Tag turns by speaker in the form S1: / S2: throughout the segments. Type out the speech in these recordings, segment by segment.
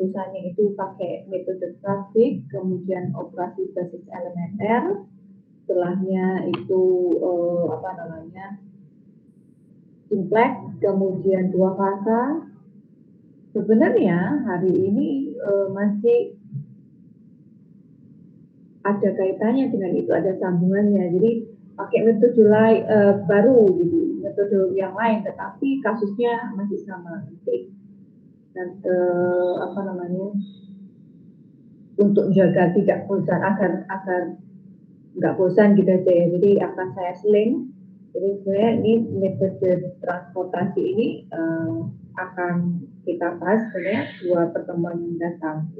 S1: keputusannya itu pakai metode traffic, kemudian operasi basis elemen R, setelahnya itu simplex, kemudian dua fasa. Sebenarnya hari ini masih ada kaitannya dengan itu, ada sambungannya. Jadi pakai metode baru, gitu, metode yang lain, tetapi kasusnya masih sama. Dan untuk menjaga tidak bosan, agar nggak bosan gitu aja ya. Jadi akan saya seling. Jadi sebenarnya ini metode transportasi ini akan kita bahas sebenarnya 2 pertemuan mendatang.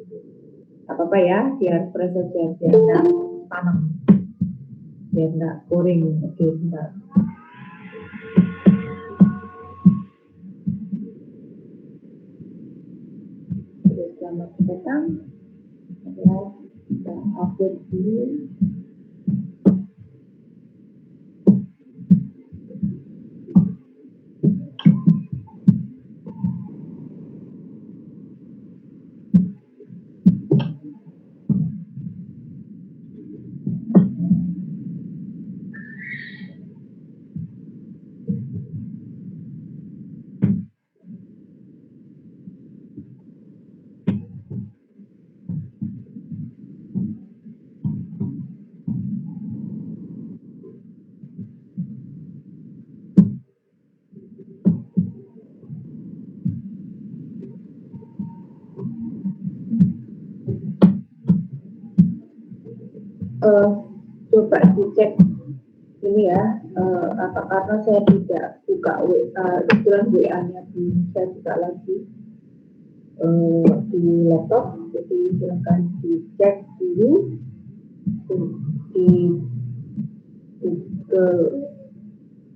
S1: Apa-apa ya, biar proses biar nggak tanam, biar nggak boring. Oke, bentar. Selamat datang. Ya, kita upload dulu. Coba dicek ini ya, karena saya tidak buka kebetulan WA-nya saya buka lagi di laptop, jadi silakan dicek dulu di Google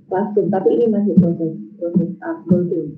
S1: Classroom, tapi ini masih proses uploading.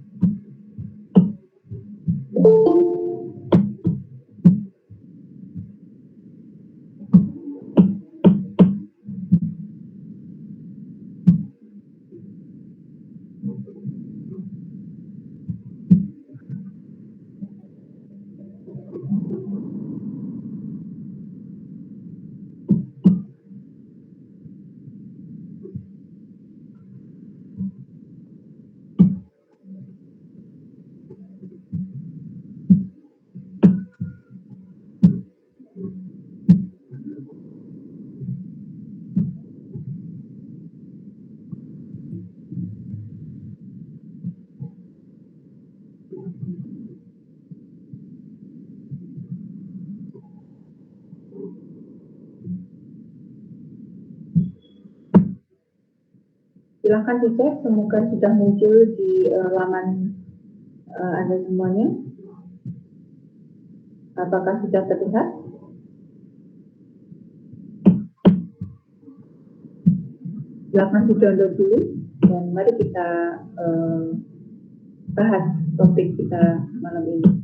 S1: Silahkan dicek, semoga sudah muncul di laman Anda semuanya. Apakah sudah terlihat? Silahkan di-download dulu, dan mari kita bahas topik kita malam ini.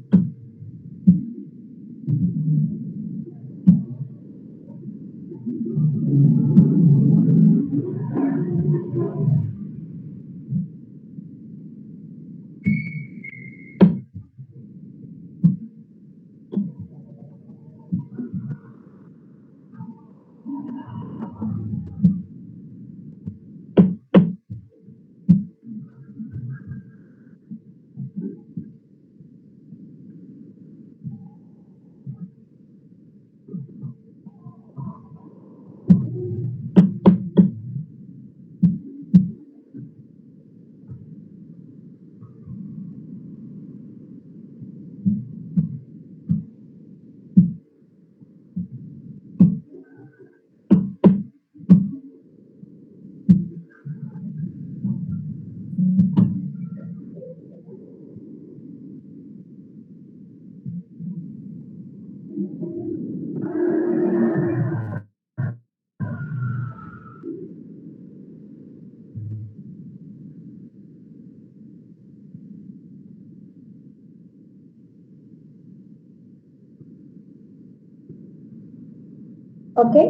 S1: Oke,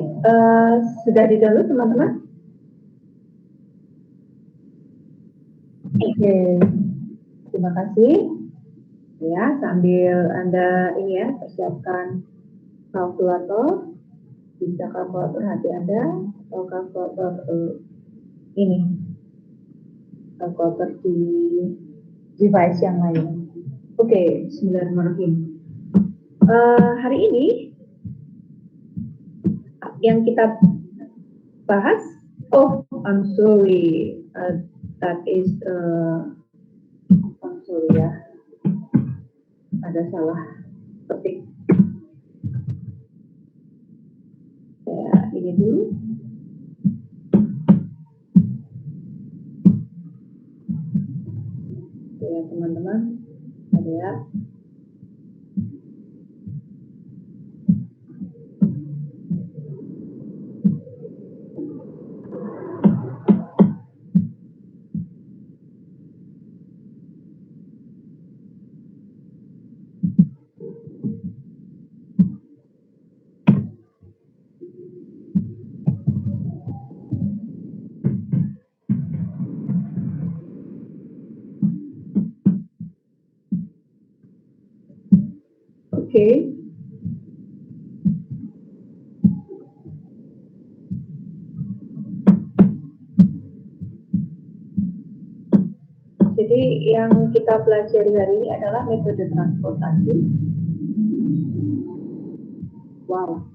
S1: sudah di-download teman-teman? Oke, terima kasih. Ya, sambil Anda ini ya, persiapkan kalkulator, bisa kalkulator hati Anda atau kalkulator ini, kalkulator di device yang lain. Oke, bismillahirrahmanirrahim. Hari ini yang kita bahas, oh, I'm sorry, that is, I'm sorry ya, ada salah ketik. Saya ini dulu. Ya teman-teman, ada ya. Oke. Jadi yang kita pelajari hari ini adalah metode transportasi. Wow.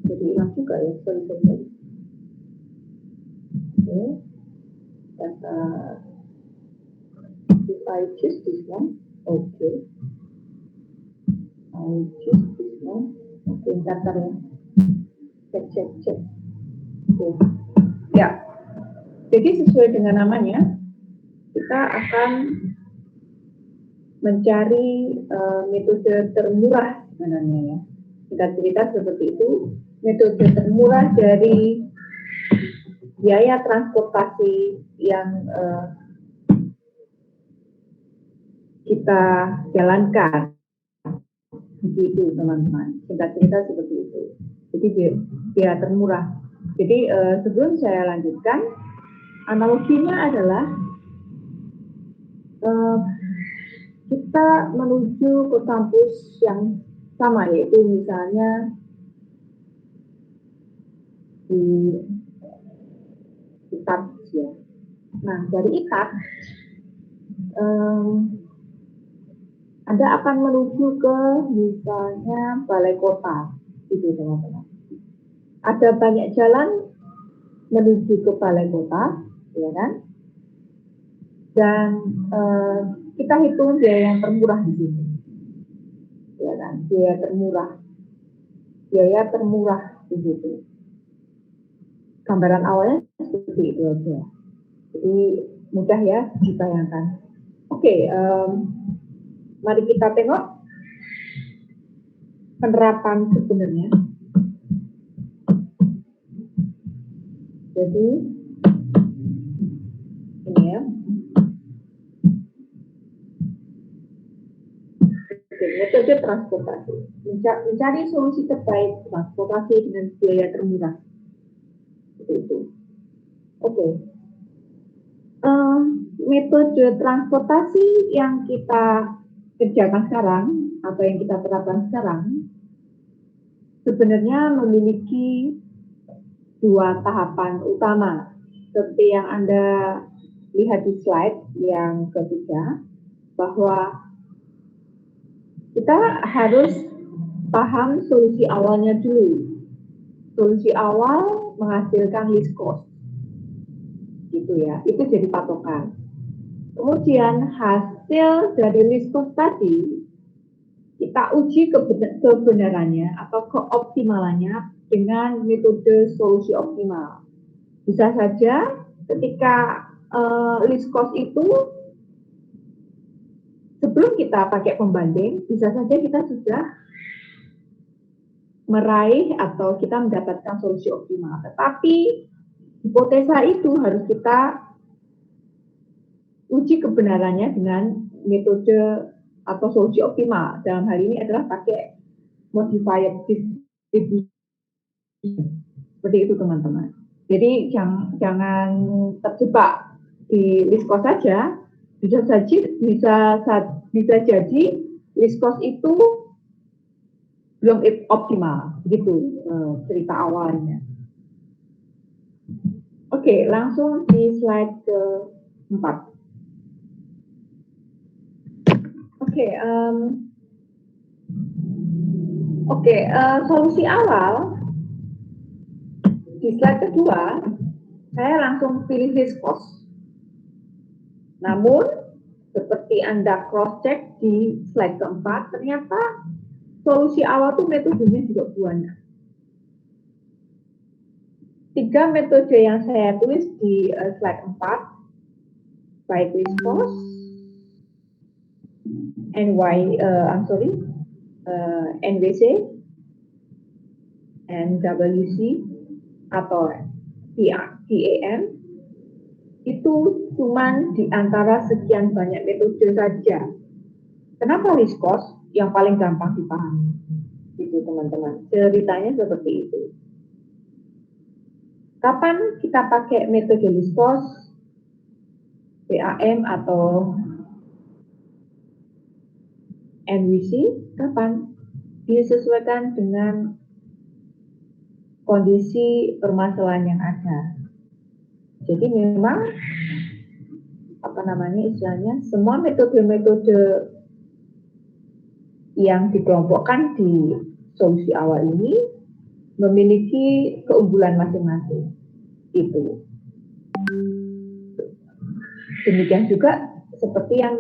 S1: Jadi hilang juga ya, sorry. Oke. If I choose this one, okay. I choose this one. Oke, bentar ya. Cek. Oke. Ya. Jadi sesuai dengan namanya, kita akan mencari metode termurah sebenarnya ya. Singkat cerita seperti itu, metode termurah dari biaya transportasi yang kita jalankan. Begitu teman-teman, singkat cerita seperti itu. Jadi biaya termurah. Jadi sebelum saya lanjutkan, analoginya adalah kita menuju ke kampus yang sama, yaitu misalnya di ITAB ya. Nah, dari ITAB Anda akan menuju ke misalnya balai kota, gitu teman-teman. Ada banyak jalan menuju ke balai kota, ya kan? Dan kita hitung biaya yang termurah di sini, ya kan? Biaya termurah di situ. Gambaran awalnya seperti itu aja. Jadi mudah ya dibayangkan. Oke, mari kita tengok penerapan sebenarnya. Jadi ini ya. Metode transportasi. Mencari solusi terbaik transportasi dengan biaya termurah. Seperti itu. Oke. Metode transportasi yang kita kerjakan sekarang atau yang kita terapkan sekarang sebenarnya memiliki dua tahapan utama seperti yang Anda lihat di slide yang ketiga, bahwa kita harus paham solusi awalnya dulu. Solusi awal menghasilkan least cost, gitu ya, itu jadi patokan. Kemudian hasil dari least cost tadi kita uji kebenarannya atau keoptimalannya dengan metode solusi optimal. Bisa saja ketika least cost itu sebelum kita pakai pembanding, bisa saja kita sudah meraih atau kita mendapatkan solusi optimal. Tetapi hipotesa itu harus kita uji kebenarannya dengan metode atau solusi optimal. Dalam hal ini adalah pakai modified distribution. Seperti itu teman-teman. Jadi jangan terjebak di least cost saja. Bisa bisa jadi list cost itu belum optimal, gitu cerita awalnya. Oke, langsung di slide ke-4. Solusi awal di slide kedua, saya langsung pilih list cost. Namun, seperti Anda cross-check di slide keempat, ternyata solusi awal itu metodenya juga banyak. 3 metode yang saya tulis di slide 4, baik list cost, NWC, NWC, atau PAM, itu cuma di antara sekian banyak metode saja. Kenapa list cost yang paling gampang dipahami? Itu teman-teman, ceritanya seperti itu. Kapan kita pakai metode list cost, PAM atau NWC? Kapan? Disesuaikan dengan kondisi permasalahan yang ada. Jadi memang istilahnya semua metode-metode yang dikelompokkan di solusi awal ini memiliki keunggulan masing-masing. Itu. Demikian juga seperti yang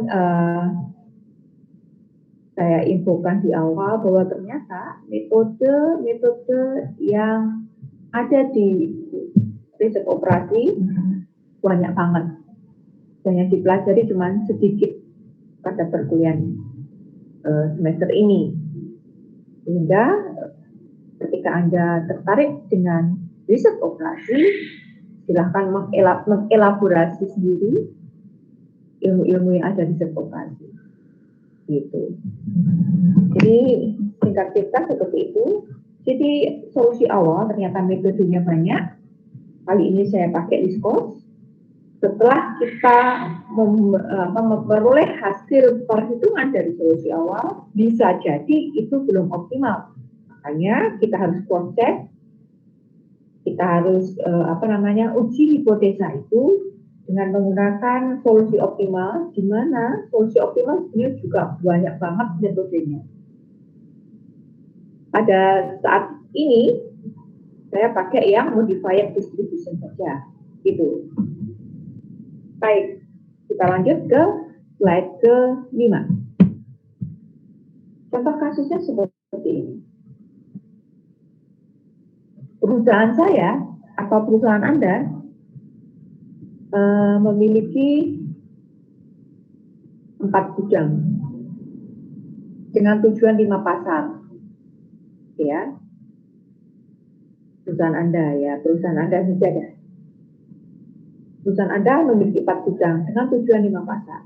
S1: saya infokan di awal bahwa ternyata metode yang ada di riset operasi banyak banget. Dan yang dipelajari cuma sedikit pada perkuliahan semester ini. Sehingga ketika Anda tertarik dengan riset operasi, silahkan mengelaborasi sendiri ilmu-ilmu yang ada di riset operasi. Gitu. Jadi singkat cerita seperti itu. Jadi solusi awal ternyata metodenya banyak. Kali ini saya pakai list cost. Setelah kita memperoleh hasil perhitungan dari solusi awal, bisa jadi itu belum optimal. Makanya kita harus cross-check, kita harus uji hipotesa itu dengan menggunakan solusi optimal, di mana solusi optimal sebenarnya juga banyak banget metodenya. Pada saat ini, saya pakai yang modified distribution saja, gitu. Baik, kita lanjut ke slide ke-5. Contoh kasusnya seperti ini. Perusahaan saya atau perusahaan Anda memiliki 4 gudang dengan tujuan 5 pasar. Ya. Perusahaan Anda saja. Perusahaan Anda memiliki 4 gudang dengan tujuan 5 pasar.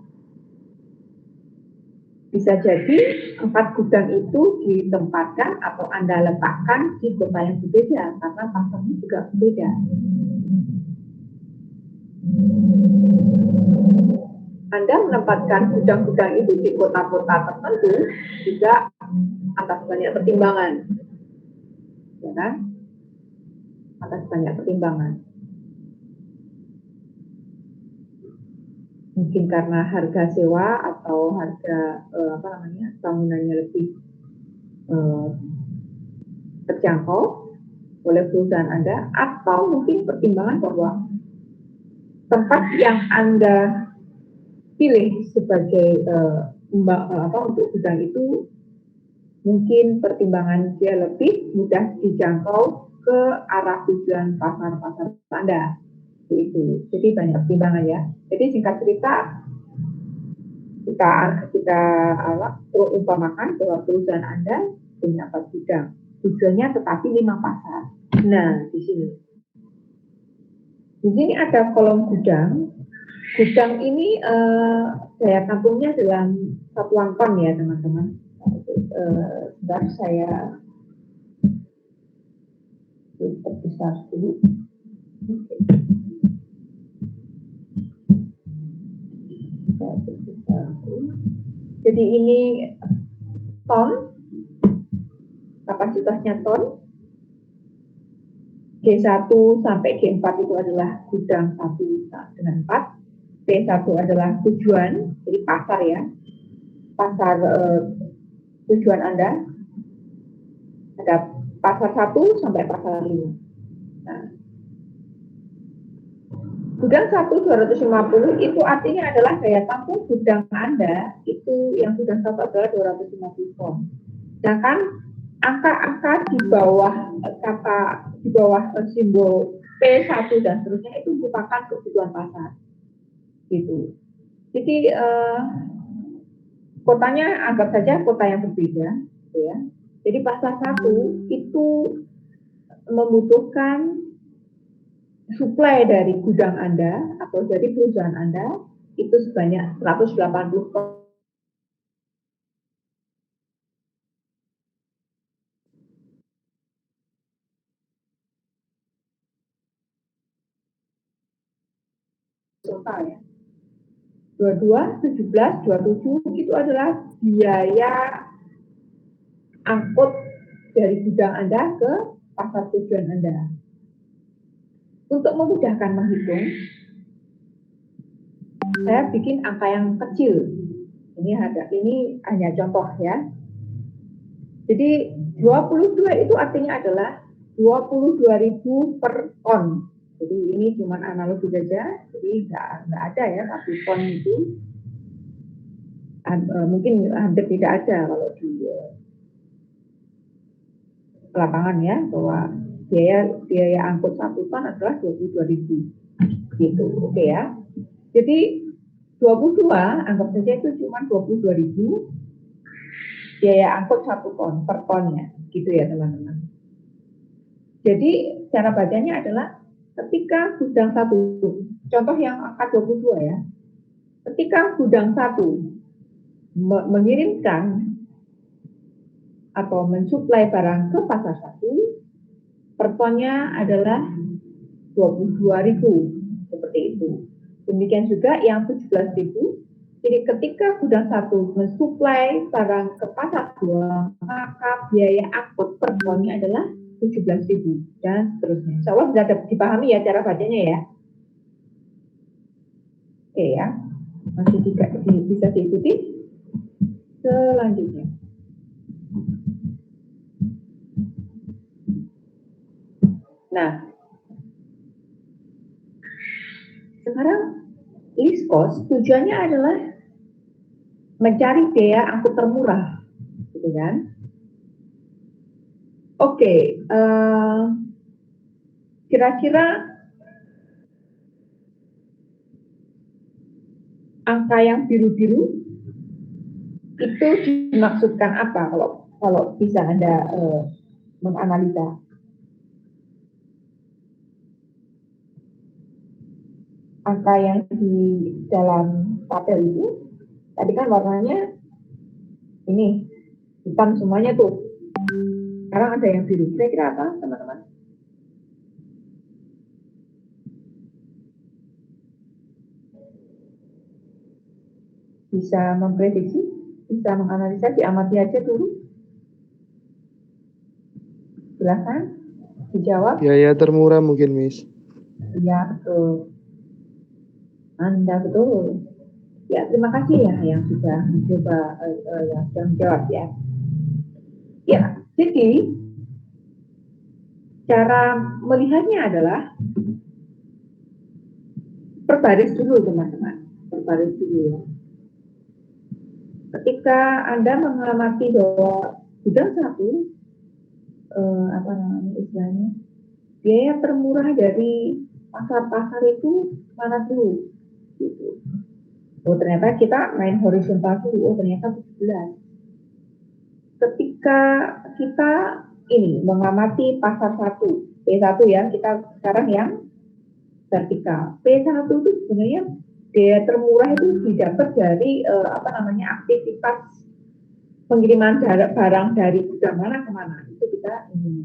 S1: Bisa jadi 4 gudang itu ditempatkan atau Anda letakkan di kota yang berbeda karena pasarnya juga berbeda. Anda menempatkan gudang-gudang itu di kota-kota tertentu juga atas banyak pertimbangan. Ya kan? Atas banyak pertimbangan. Mungkin karena harga sewa atau harga bangunannya lebih terjangkau oleh perusahaan Anda, atau mungkin pertimbangan bahwa tempat yang Anda pilih sebagai untuk gudang itu mungkin pertimbangan dia lebih mudah dijangkau ke arah tujuan pasar-pasar Anda. Itu. Jadi banyak pertimbangan ya. Jadi singkat cerita, kita umpamakan bahwa perusahaan Anda punya 4 gudang. Tujuannya tetapi 5 pasar. Nah, di sini. Di sini ada kolom gudang. Gudang ini daya tampungnya dalam satuan ton ya, teman-teman. Sebentar saya besar dulu. Jadi ini ton, kapasitasnya ton. G1 sampai G4 itu adalah gudang 1 dengan 4. P1 adalah tujuan, jadi pasar ya. Pasar tujuan Anda. Ada pasar 1 sampai pasar 5. Nah, gudang 1 250 itu artinya adalah daya tampung gudang Anda itu yang gudang 1 adalah 250 ton. Sedangkan angka-angka di bawah simbol P1 dan seterusnya itu merupakan kebutuhan pasar. Gitu. Jadi kotanya anggap saja kota yang berbeda, gitu ya. Jadi pasar 1 itu membutuhkan suplai dari gudang Anda atau dari perusahaan Anda itu sebanyak 180 ton. Total ya. 22, 17, 27 itu adalah biaya angkut dari gudang Anda ke pasar tujuan Anda. Untuk memudahkan menghitung, saya bikin angka yang kecil. Ini hanya contoh ya. Jadi 22 itu artinya adalah 22.000 per ton. Jadi ini cuma analogi saja, jadi nggak ada ya, tapi ton itu mungkin hampir tidak ada kalau di lapangan ya, bahwa biaya angkut 1 ton adalah 22.000 gitu, oke ya. Jadi 22 anggap saja itu cuma 22.000 biaya angkut 1 ton per tonnya, gitu ya teman-teman. Jadi cara bacanya adalah ketika gudang 1, contoh yang angka 22 ya, ketika gudang 1 mengirimkan atau mensuplai barang ke pasar 1, per tonnya adalah 22.000, seperti itu. Demikian juga yang 17.000. Jadi ketika gudang 1 mensuplai barang ke pasar 2, maka biaya angkut per tonnya adalah 17.000 dan seterusnya. Insya Allah sudah dipahami ya cara bacanya ya. Oke ya, masih bisa diikuti. Selanjutnya. Nah, sekarang list cost tujuannya adalah mencari biaya angkut termurah, gitu kan? Oke, kira-kira angka yang biru-biru itu dimaksudkan apa kalau bisa Anda menganalisa? Angka yang di dalam tabel itu tadi kan warnanya ini hitam semuanya tuh. Sekarang ada yang biru. Kira-kira apa teman-teman? Bisa memprediksi, bisa menganalisa, diamati aja dulu. Silakan dijawab.
S2: Biaya termurah mungkin, Miss.
S1: Iya, betul. Anda betul. Ya, terima kasih ya yang sudah mencoba, yang sudah menjawab ya. Ya, jadi cara melihatnya adalah perbaris dulu teman-teman, perbaris dulu ya. Ketika Anda mengamati bahwa gudang 1, apa namanya istilahnya, biaya termurah dari pasar-pasar itu mana dulu, gitu. Oh ternyata kita main horizontal dulu, oh ternyata 17. Ketika kita ini mengamati pasar 1, P1 ya, kita sekarang yang vertikal. P1 itu sebenarnya biaya termurah itu didapat dari aktivitas pengiriman barang dari gudang mana ke mana. Itu kita ini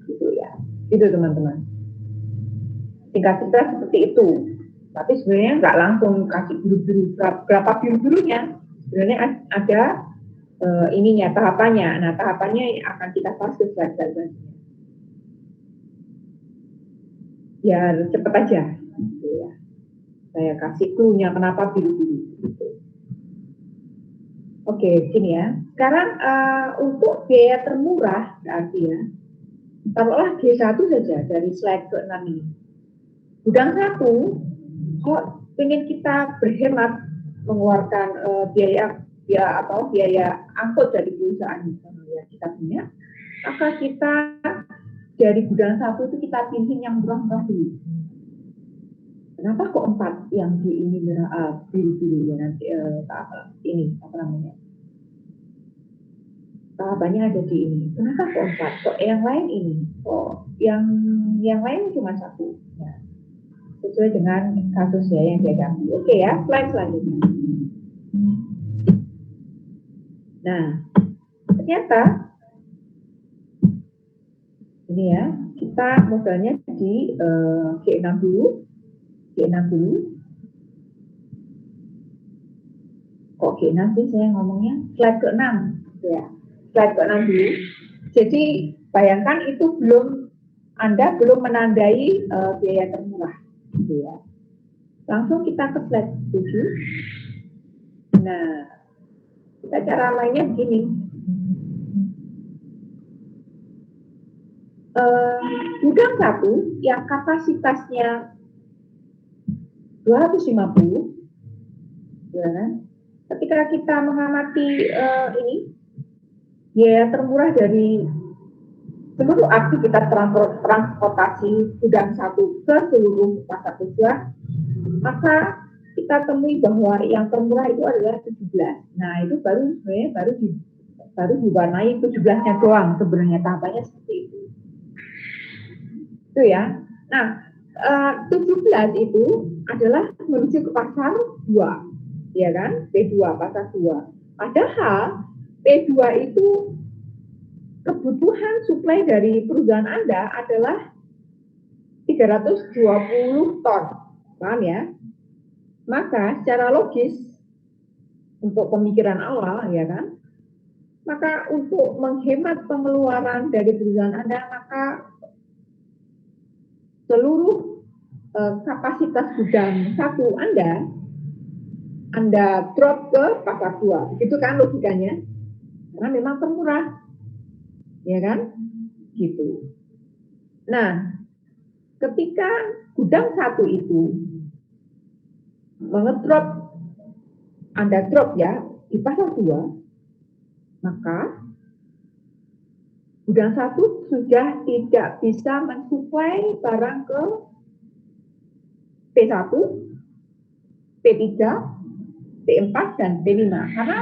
S1: gitu ya. Itu teman-teman. Singkat cerita seperti itu. Tapi sebenarnya nggak langsung kasih biru-biru, berapa biru-birunya. Sebenarnya ada ininya, tahapannya. Nah, tahapannya akan kita bahas ke slide-slide. Biar cepat aja. Gitu ya. Saya kasih clue-nya kenapa biru-biru. Gitu. Oke, sini ya. Sekarang untuk biaya termurah, berarti ya, taruhlah G1 saja dari slide ke-6 ini. Gudang 1, kalau ingin kita berhemat mengeluarkan biaya angkut dari perusahaan yang kita punya, maka kita dari gudang 1 itu kita pilih yang murah-murah dulu. Kenapa kok 4 yang di ini biru-biru ya nanti ini apa namanya? Tahapannya ada di ini. Kenapa kok 4? Kok yang lain ini? Kok yang lain cuma 1? Ya. Sesuai dengan kasusnya yang dihadapi. Oke ya, slide selanjutnya. Nah, ternyata ini ya, kita modelnya di G6 dulu. G6 dulu. Kok G6 sih saya ngomongnya? Slide ke-6. Ya, slide ke-6 dulu. Jadi, bayangkan itu Anda belum menandai biaya termurah. Gitu ya. Langsung kita ke slide 7. Nah, cara mainnya begini. Gudang 1 yang kapasitasnya 250, ya kan? Ketika kita mengamati ini, biaya termurah dari seluruh aktivitas transportasi gudang 1 ke seluruh pasar tujuan, maka kita temui bahwa yang termurah itu adalah 17. Nah, itu baru diwarnai 17-nya doang sebenarnya, tahapannya seperti itu. Itu ya. Nah, 17 itu adalah menuju ke pasar 2, ya kan? P2, pasar 2. Padahal P2 itu kebutuhan suplai dari perusahaan Anda adalah 320 ton. Paham ya? Maka secara logis, untuk pemikiran awal, ya kan? Maka untuk menghemat pengeluaran dari perusahaan Anda, maka seluruh kapasitas gudang 1 Anda drop ke pasar 2. Itu kan logikanya. Karena memang termurah. Ya kan? Gitu. Nah, ketika gudang 1 itu mengedrop, Anda drop ya di pasar 2, maka gudang 1 sudah tidak bisa mensuplai barang ke P1, P3, P4, dan P5 karena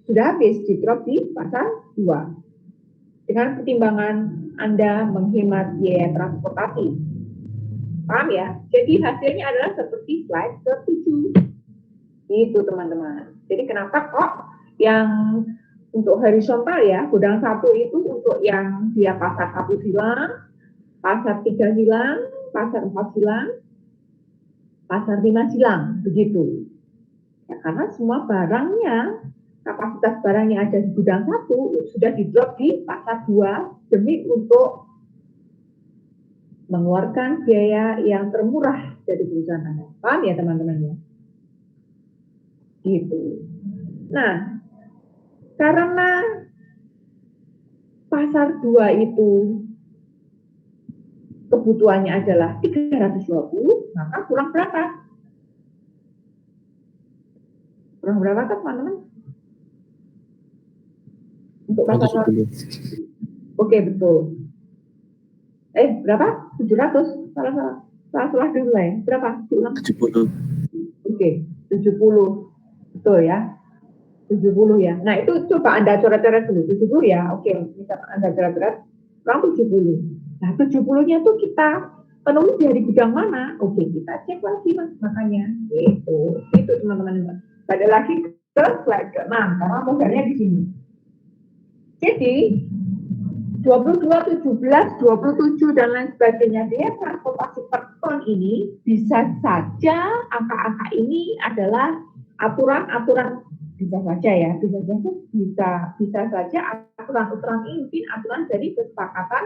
S1: sudah habis di drop di pasar 2. Dengan pertimbangan Anda menghemat biaya transportasi. Paham ya? Jadi hasilnya adalah seperti slide ke-7. Itu teman-teman. Jadi kenapa kok yang untuk horizontal ya, gudang 1 itu untuk yang dia pasar 1 silang, pasar 3 silang, pasar 4 silang, pasar 5 silang, begitu. Ya, karena semua barangnya, kapasitas barangnya ada di gudang 1 sudah di drop di pasar 2 demi untuk mengeluarkan biaya yang termurah dari perusahaan Anda. Paham ya teman-teman ya? Gitu. Nah, karena pasar 2 itu kebutuhannya adalah 320, maka kurang berapa? Kurang berapa kan teman-teman? Untuk pasar 2. Oke, betul. Berapa? 700. Salah dulu ya. Berapa?
S3: 70.
S1: Oke, 70. Betul ya. 70 ya. Nah, itu coba Anda coret-coret dulu. 70 ya. Oke, bisa Anda coret-coret. Kurang 70. Nah, 70-nya tuh kita penuhi dari gudang mana? Oke, kita cek lagi Mas, makanya. Itu teman-teman. Balik lagi ke slide ke-6 karena modelnya di sini. Jadi 22, 17, 27 dan lain sebagainya, dia transportasi per ton ini bisa saja angka-angka ini adalah aturan-aturan bisa saja ya, bisa saja aturan-aturan ini mungkin aturan dari kesepakatan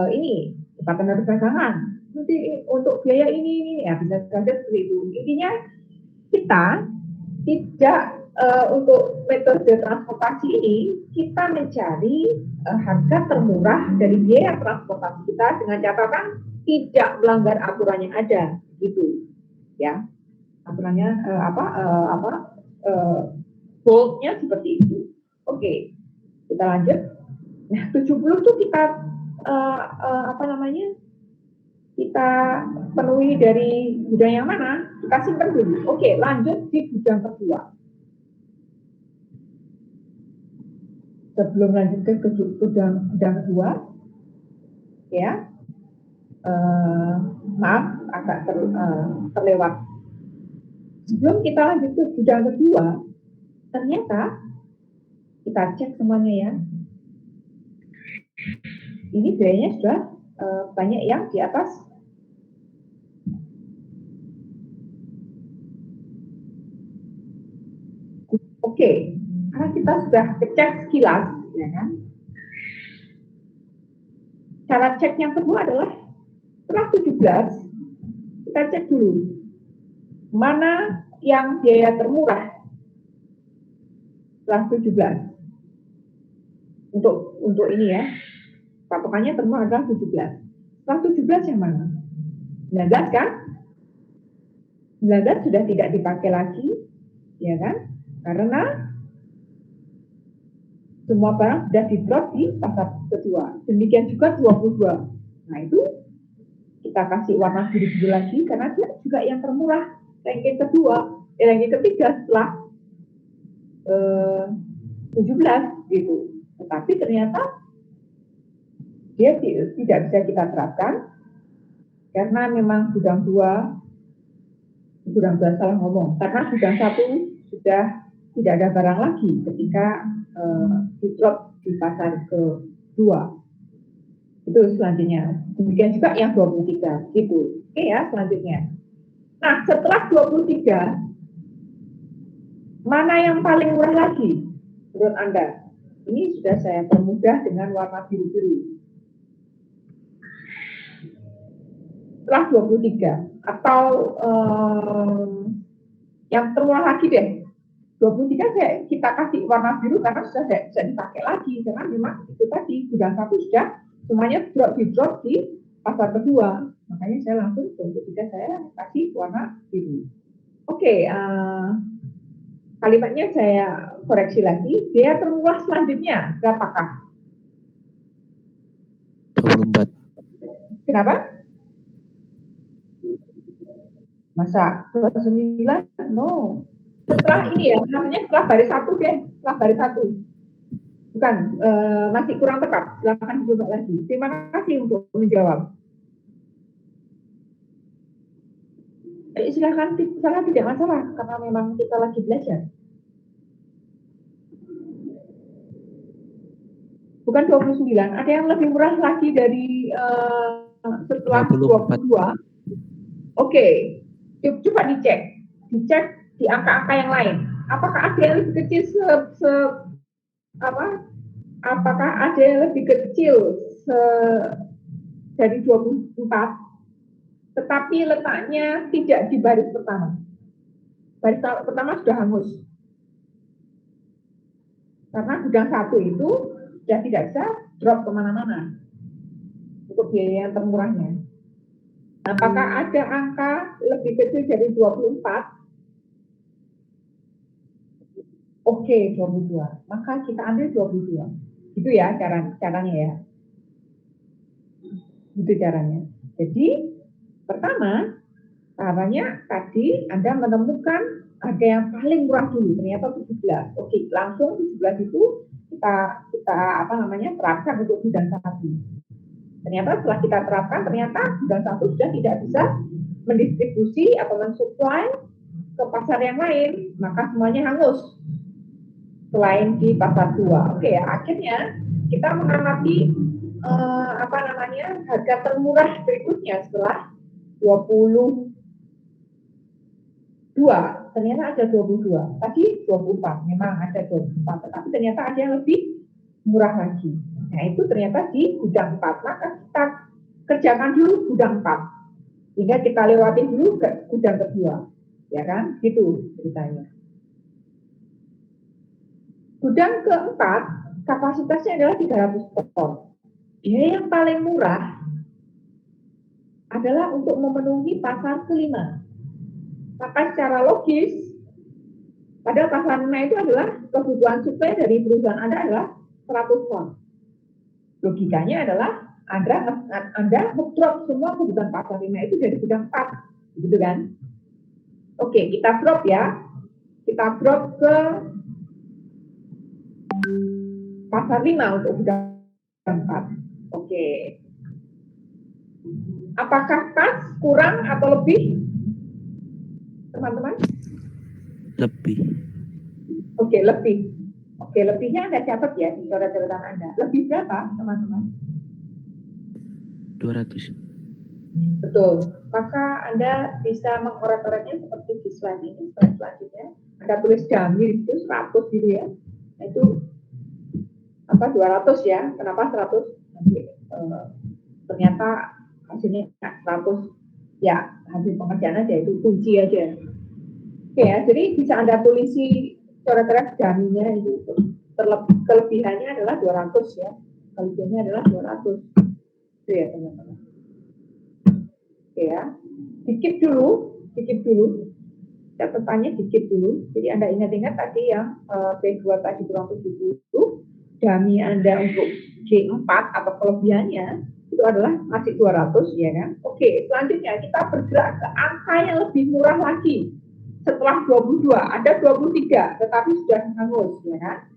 S1: ini kesepakatan perdagangan. Nanti untuk biaya ini ya bisa saja seperti itu. Intinya kita tidak untuk metode transportasi ini kita mencari harga termurah dari biaya transportasi kita dengan catatan tidak melanggar aturan yang ada, gitu ya. Aturannya boldnya seperti itu. Oke, kita lanjut. Nah, 70 itu kita kita penuhi dari gudang yang mana? Kita simpan dulu. Oke, lanjut di gudang kedua. Sebelum lanjut ke gudang kedua, ya, maaf agak terlewat. Sebelum kita lanjut ke gudang kedua, ternyata kita cek semuanya ya. Ini biayanya sudah banyak yang di atas. Oke, karena kita sudah cek sekilas, ya kan? Cara cek yang kedua adalah setelah 17, kita cek dulu mana yang biaya termurah setelah 17. Untuk ini ya, patokannya termurah adalah 17. Setelah 17 yang mana? 19 kan? 19 sudah tidak dipakai lagi, ya kan? Karena semua barang sudah di-drop di pasar kedua. Demikian juga 22. Nah itu kita kasih warna biru-biru lagi karena dia juga yang termurah. Ranking kedua, ranking ketiga setelah 17 gitu. Tetapi ternyata dia tidak bisa kita terapkan karena memang gudang dua salah ngomong. Karena gudang satu sudah tidak ada barang lagi ketika di-drop di pasar kedua. Itu selanjutnya. Demikian juga yang 23 gitu. Oke ya, selanjutnya. Nah, setelah 23 mana yang paling murah lagi menurut Anda? Ini sudah saya permudah dengan warna biru-biru. Setelah 23 atau yang termurah lagi deh. 23 kita kasih warna biru karena sudah bisa dipakai lagi karena memang itu tadi gudang satu sudah semuanya di-drop di pasar kedua. Makanya saya langsung 23 saya kasih warna biru. Oke, kalimatnya saya koreksi lagi. Biaya termurah selanjutnya berapakah?
S2: 24.
S1: Kenapa? Masa 29? No. Setelah ini ya, namanya setelah baris satu deh, setelah baris satu. Bukan, masih kurang tepat. Silahkan coba lagi. Terima kasih untuk menjawab. Silahkan tidak masalah, karena memang kita lagi belajar. Bukan 29, ada yang lebih murah lagi dari setelah 22. Oke, coba dicek di angka-angka yang lain. Apakah ada yang lebih kecil apakah ada yang lebih kecil dari 24 tetapi letaknya tidak di baris pertama. Baris pertama sudah hangus. Karena gudang satu itu sudah tidak bisa drop kemana-mana untuk biaya yang termurahnya. Apakah ada angka lebih kecil dari 24? Oke, 22. Maka kita ambil 22. Itu ya caranya ya. Itu caranya. Jadi, pertama, caranya tadi Anda menemukan harga yang paling murah dulu, ternyata 17. Oke, langsung 17 itu kita terapkan untuk gudang satu. Ternyata setelah kita terapkan, ternyata gudang satu sudah tidak bisa mendistribusi atau mensuplai ke pasar yang lain, maka semuanya hangus. Selain di pasar 2. Oke, akhirnya kita mengamati harga termurah berikutnya setelah 22 dua, ternyata ada 22. Tadi 24, memang ada 24, tetapi ternyata ada yang lebih murah lagi. Nah, itu ternyata di gudang 4. Maka kita kerjakan dulu gudang 4. Sehingga kita lewati dulu ke gudang kedua. Ya kan? Gitu ceritanya. Gudang keempat, kapasitasnya adalah 300 ton. Ini yang paling murah adalah untuk memenuhi pasar kelima. Maka secara logis, padahal pasar 5 itu adalah kebutuhan suplai dari perusahaan Anda adalah 100 ton. Logikanya adalah Anda drop semua kebutuhan pasar 5 itu dari gudang 4. Gitu kan? Oke, kita drop ya. Kita drop ke pasar 5 untuk gudang 4. Oke. Apakah pas, kurang, atau lebih? Teman-teman?
S3: Lebih.
S1: Oke, lebih. Oke, lebihnya Anda catat ya di coret-coretan Anda. Lebih berapa, teman-teman?
S3: 200.
S1: Betul. Maka Anda bisa mengorek-oreknya seperti di slide ini. Slide selanjutnya. Anda tulis jamir itu 100 gitu ya. Nah, itu 200 ya. Kenapa 100? Nanti ternyata hasilnya 100. Ya, hasil pengerjaan aja itu kunci aja. Oke ya, jadi bisa Anda tulisi coret-coret jaminnya itu. Kelebihannya adalah 200 ya. Kelebihannya adalah 200. Itu ya teman-teman. Oke ya. Dikit dulu. Catatannya dikit dulu. Jadi Anda ingat-ingat tadi yang P2 tadi kurang 70. Dami Anda untuk G4 atau kelebihannya itu adalah masih 200 ya kan. Oke, selanjutnya kita bergerak ke angka yang lebih murah lagi. Setelah 22, ada 23, tetapi sudah hangus, ya kan?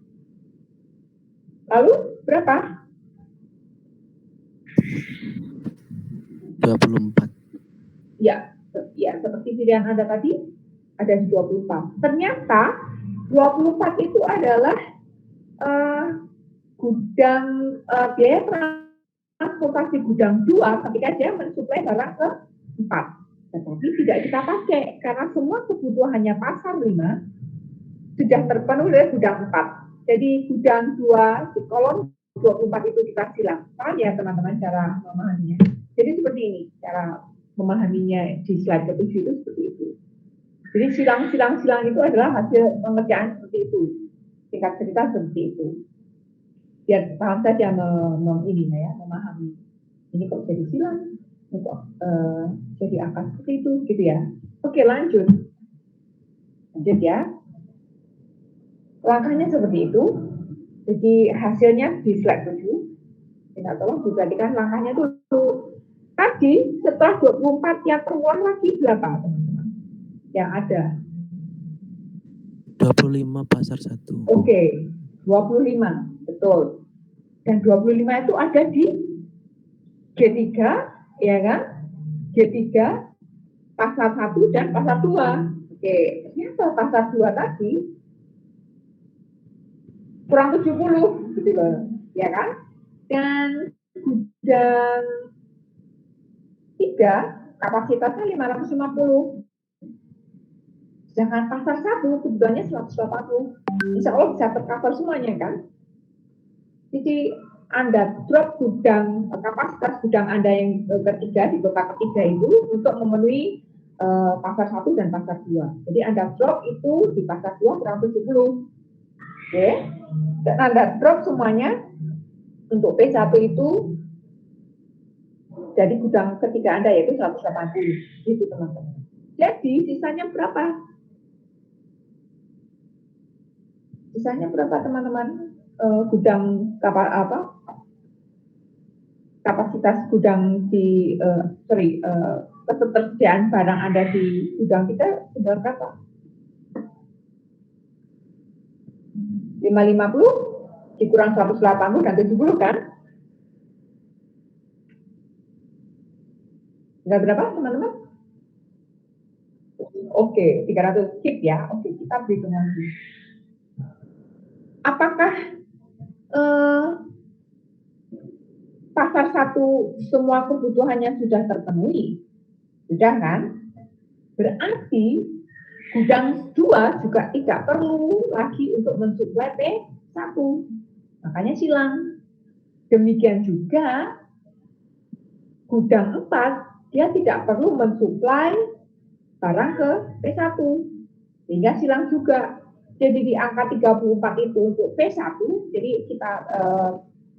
S1: Lalu berapa?
S3: 24.
S1: Ya, seperti pilihan Anda tadi, ada di 24. Ternyata 24 itu adalah gudang biaya transportasi gudang 2 ketika dia mensuplai barang ke 4. Tetapi tidak kita pakai karena semua kebutuhannya pasar 5 sudah terpenuhi oleh gudang 4. Jadi gudang 2 di kolom 24 itu kita silang. Paham ya teman-teman cara memahaminya? Jadi seperti ini cara memahaminya di slide ke-7 itu seperti itu. Jadi silang-silang itu adalah hasil pengerjaan seperti itu. Singkat cerita seperti itu. Biar paham saja memahami. Ini kok jadi silang, kok jadi angka seperti itu, gitu ya. Oke, lanjut ya. Langkahnya seperti itu. Jadi hasilnya di slide 7. Kita tolong diperhatikan langkahnya dulu. Tadi setelah 24 yang keluar lagi berapa teman-teman? Yang ada
S3: 25 pasar 1.
S1: Oke, 25, betul. Dan 25 itu ada di G3, ya kan? G3, pasar 1 dan pasar 2. Oke, ternyata pasar 2 tadi kurang 70, gitu loh, ya kan? Dan gudang 3, kapasitasnya 550. Sedangkan pasar 1 kebutuhannya 180. Insya Allah bisa tercover semuanya kan? Jadi Anda drop gudang kapasitas gudang Anda yang ketiga di kota ketiga itu untuk memenuhi pasar 1 dan pasar 2. Jadi Anda drop itu di pasar 2 kurang 70. Oke. Dan Anda drop semuanya untuk P1 itu jadi gudang ketiga Anda yaitu 180. Itu teman-teman. Jadi sisanya berapa? Sisanya berapa teman-teman? Gudang kapasitas gudang di ketersediaan barang Anda di gudang kita sudah berapa? 550 dikurang 180 dan 70 kan? Enggak berapa teman-teman? Oke, 300 skip ya. Oke, kita beri nanti. Apakah pasar 1 semua kebutuhannya sudah terpenuhi? Sudah kan? Berarti Gudang 2 juga tidak perlu lagi untuk mensuplai P1. Makanya silang. Demikian juga gudang 4, dia tidak perlu mensuplai barang ke P1. Sehingga silang juga. Jadi di angka 34 itu untuk P1, jadi kita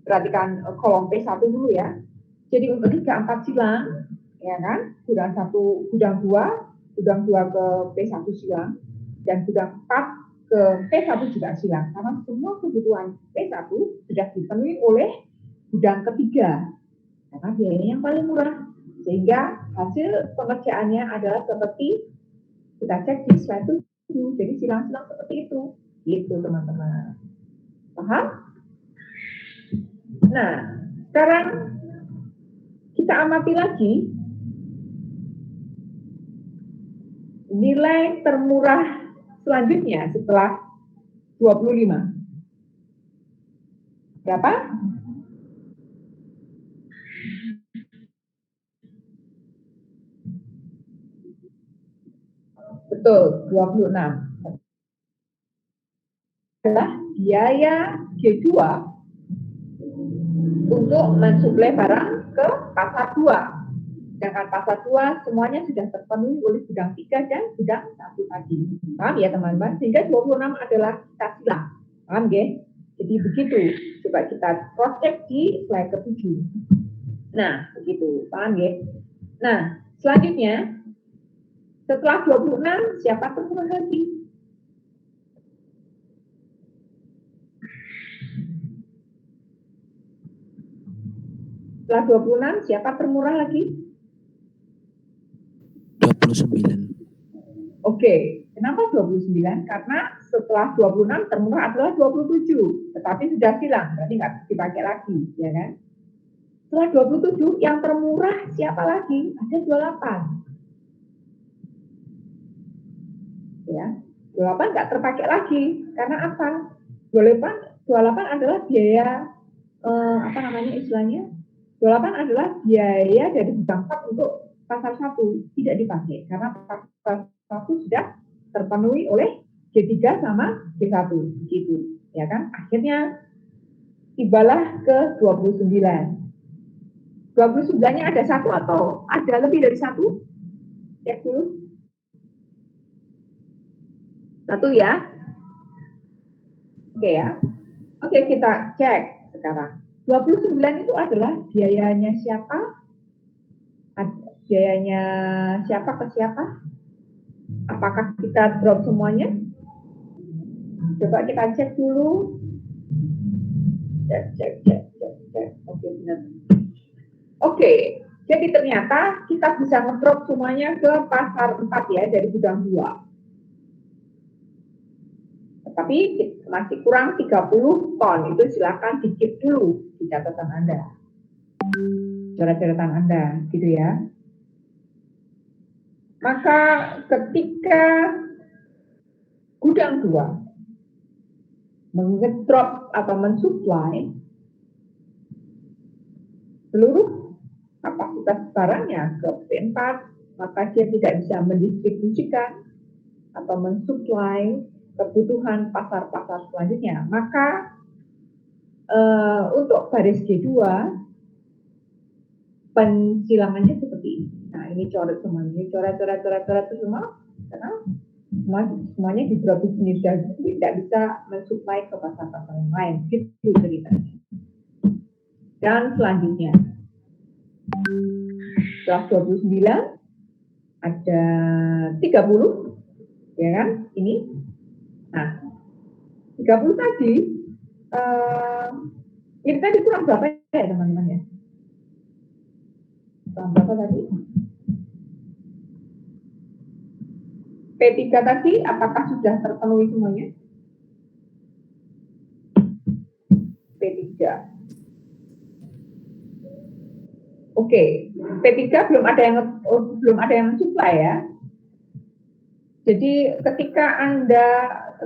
S1: perhatikan kolom P1 dulu ya. Jadi untuk 34 silang, ya kan? Gudang 1, gudang 2 ke P1 silang, dan gudang 4 ke P1 juga silang. Karena semua kebutuhan P1 sudah dipenuhi oleh gudang ketiga. Karena biayanya yang paling murah. Sehingga hasil pengerjaannya adalah seperti kita cek di slide 7. Jadi silang-silang seperti itu. Gitu teman-teman. Paham? Nah, sekarang kita amati lagi nilai termurah selanjutnya setelah 25. Berapa? Betul, 26. Adalah biaya G2 untuk mensuplai barang ke pasar 2. Sedangkan pasar 2 semuanya sudah terpenuhi oleh gudang 3 dan gudang 1 tadi. Paham ya teman-teman? Sehingga 26 adalah kita silang. Paham ya? Jadi begitu. Coba kita cross check di slide ke-7. Nah, begitu. Paham ya? Nah, selanjutnya setelah 26 siapa termurah lagi? Setelah 26 siapa termurah lagi?
S3: 29.
S1: Oke, kenapa 29? Karena setelah 26 termurah adalah 27, tetapi sudah silang, berarti nggak dipakai lagi, ya kan? Setelah 27 yang termurah siapa lagi? Ada 28. Ya, 28 nggak terpakai lagi, karena apa? 28 adalah biaya apa namanya istilahnya? 28 adalah biaya dari gudang 4 untuk pasar 1, tidak dipakai karena pasar 1 sudah terpenuhi oleh G3 sama G1 gitu, ya kan? Akhirnya tibalah ke 29. 29-nya ada 1 atau ada lebih dari 1? Cek dulu. 1 ya. Oke ya. Oke, kita cek sekarang. 29 itu adalah biayanya siapa? Biayanya siapa ke siapa? Apakah kita drop semuanya? Coba kita cek dulu. Cek. Oke, benar. Oke, jadi ternyata kita bisa ngedrop semuanya ke pasar 4 ya, dari gudang 2. Tapi masih kurang 30 ton, itu silakan dikit dulu di catatan Anda. Coret-coretan Anda, gitu ya. Maka ketika gudang 2 mengedrop atau mensuplai seluruh kapasitas barangnya ke P4, maka dia tidak bisa mendistribusikan atau mensuplai kebutuhan pasar-pasar selanjutnya. Maka untuk baris G2 pensilangannya seperti ini. Nah, ini coret semua, ini coret semua, karena semuanya di drop di sini dan tidak bisa mensuplai ke pasar-pasar yang lain. Gitu ceritanya. Dan selanjutnya, setelah 29 ada 30, ya kan? Ini. Nah, 30 tadi, ini tadi kurang berapa ya teman-teman ya? Kurang berapa tadi? P3 tadi, apakah sudah terpenuhi semuanya? P3. Oke, P3 belum ada yang mensuplai ya. Jadi ketika Anda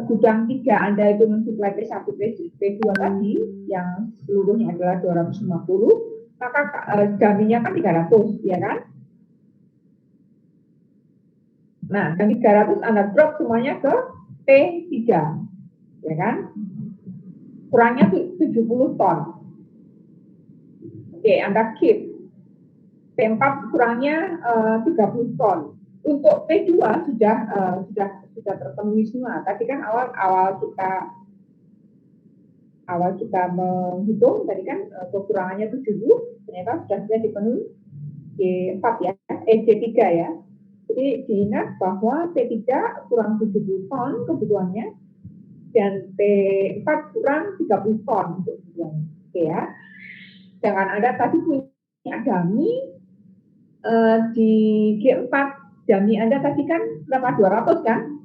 S1: gudang 3 Anda itu mensuplai P1, P2 tadi yang seluruhnya adalah 250, maka jaminnya kan 300, ya kan? Nah, yang 300 Anda drop semuanya ke P3, ya kan? Kurangnya 70 ton. Oke, Anda keep. P4 kurangnya 30 ton. Untuk P2 sudah terpenuhi semua. Tadi kan awal kita menghitung tadi kan kekurangannya 70, ternyata sudah dipenuhi G4 ya, G3 ya. Jadi diingat bahwa P3 kurang 70 ton kebutuhannya dan P4 kurang 30 ton untuk kebutuhannya. Oke ya. Jangan Anda tadi punya dummy di G4, dummy Anda tadi kan berapa? 200 kan?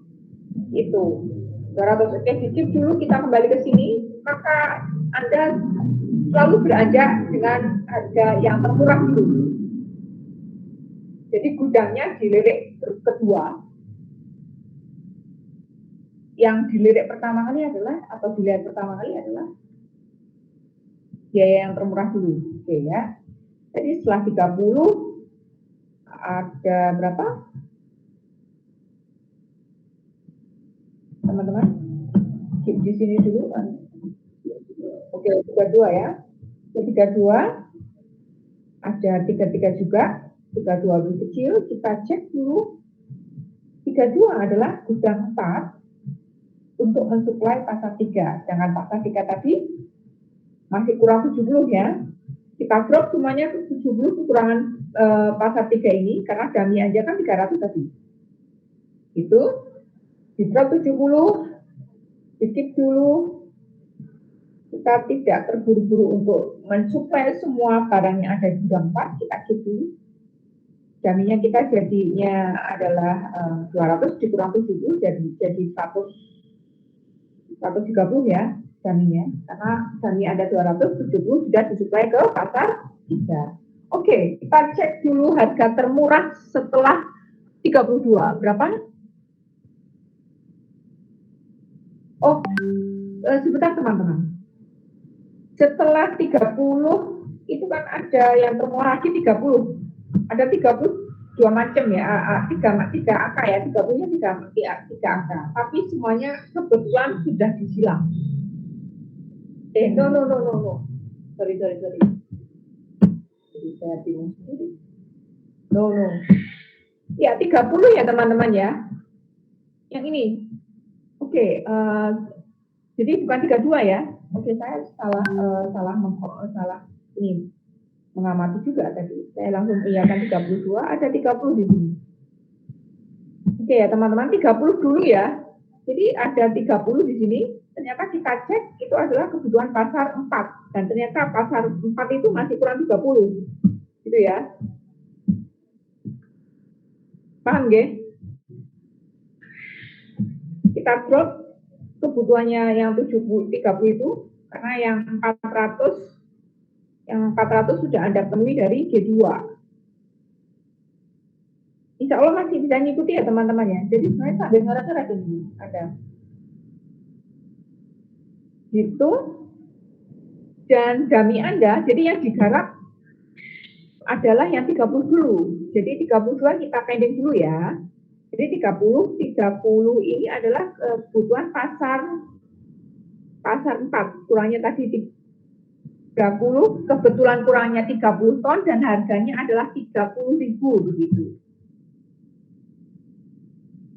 S1: Itu 200. Oke, dikit dulu, kita kembali ke sini, maka Anda selalu beranjak dengan harga yang termurah dulu. Jadi gudangnya dilirik kedua. Yang dilirik pertama kali adalah, atau dilihat pertama kali adalah biaya yang termurah dulu. Oke ya. Jadi setelah 30 ada berapa? Teman-teman, keep di sini dulu kan. Oke, 32 ya. 32 ada 33 juga. 32 lebih kecil, kita cek dulu. 32 adalah gudang 4 untuk mensuplai pasar 3. Jangan pasar 3 tadi masih kurang 70 ya. Kita drop semuanya ke 70 kekurangan pasar 3 ini karena dummy aja kan 300 tadi. Itu di drop 70, dikit dulu. Kita tidak terburu-buru untuk mensuplai semua barang yang ada di gudang 4, kita keep dulu. Dummy-nya kita jadinya adalah 200 dikurang 70 jadi 130 ya dummy-nya. Karena dummy ada 200, 70 sudah disuplai ke pasar 3. Oke, kita cek dulu harga termurah setelah 32. Berapa? Oh, sebentar teman-teman. Setelah 30, itu kan ada yang termurah lagi 30. Ada 32 macam ya, tiga angka ya, 30-nya tiga angka. Tapi semuanya kebetulan sudah disilang. No. Sorry. Jadi saya bingung sendiri. No. Ya, 30 ya teman-teman ya. Yang ini. Oke, jadi bukan 32 ya. Oke, saya salah ini mengamati juga tadi. Saya langsung iakan 32, ada 30 di sini. Oke ya teman-teman, 30 dulu ya. Jadi ada 30 di sini. Ternyata kita cek itu adalah kebutuhan pasar 4 dan ternyata pasar 4 itu masih kurang 30. Gitu ya. Paham nggih? Kita drop kebutuhannya yang 30 itu karena yang 400 sudah Anda penuhi dari G2. Insya Allah masih bisa ngikuti ya teman-teman ya. Jadi sebenarnya sambil ngerak-ngerak ini ada. Gitu. Dan dummy Anda, jadi yang digarap adalah yang 30 dulu. Jadi 32 kita pending dulu ya. Jadi 30 ini adalah kebutuhan pasar 4. Kurangnya tadi 30, kebetulan kurangnya 30 ton dan harganya adalah 30.000 begitu.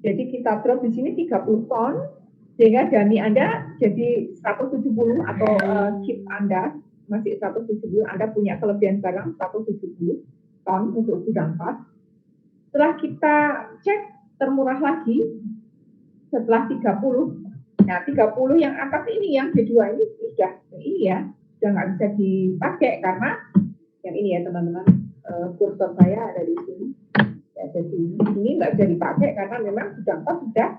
S1: Jadi kita drop di sini 30 ton sehingga dummy Anda jadi 170 atau chip Anda masih 170, Anda punya kelebihan barang 170 ton untuk gudang 4. Setelah kita cek termurah lagi setelah 30. Nah, 30 yang atas ini yang G2 ini sudah ini ya. Sudah nggak bisa dipakai karena yang ini ya teman-teman, kursor saya ada di sini, ada di sini. Ini nggak bisa dipakai karena memang gudang 4 sudah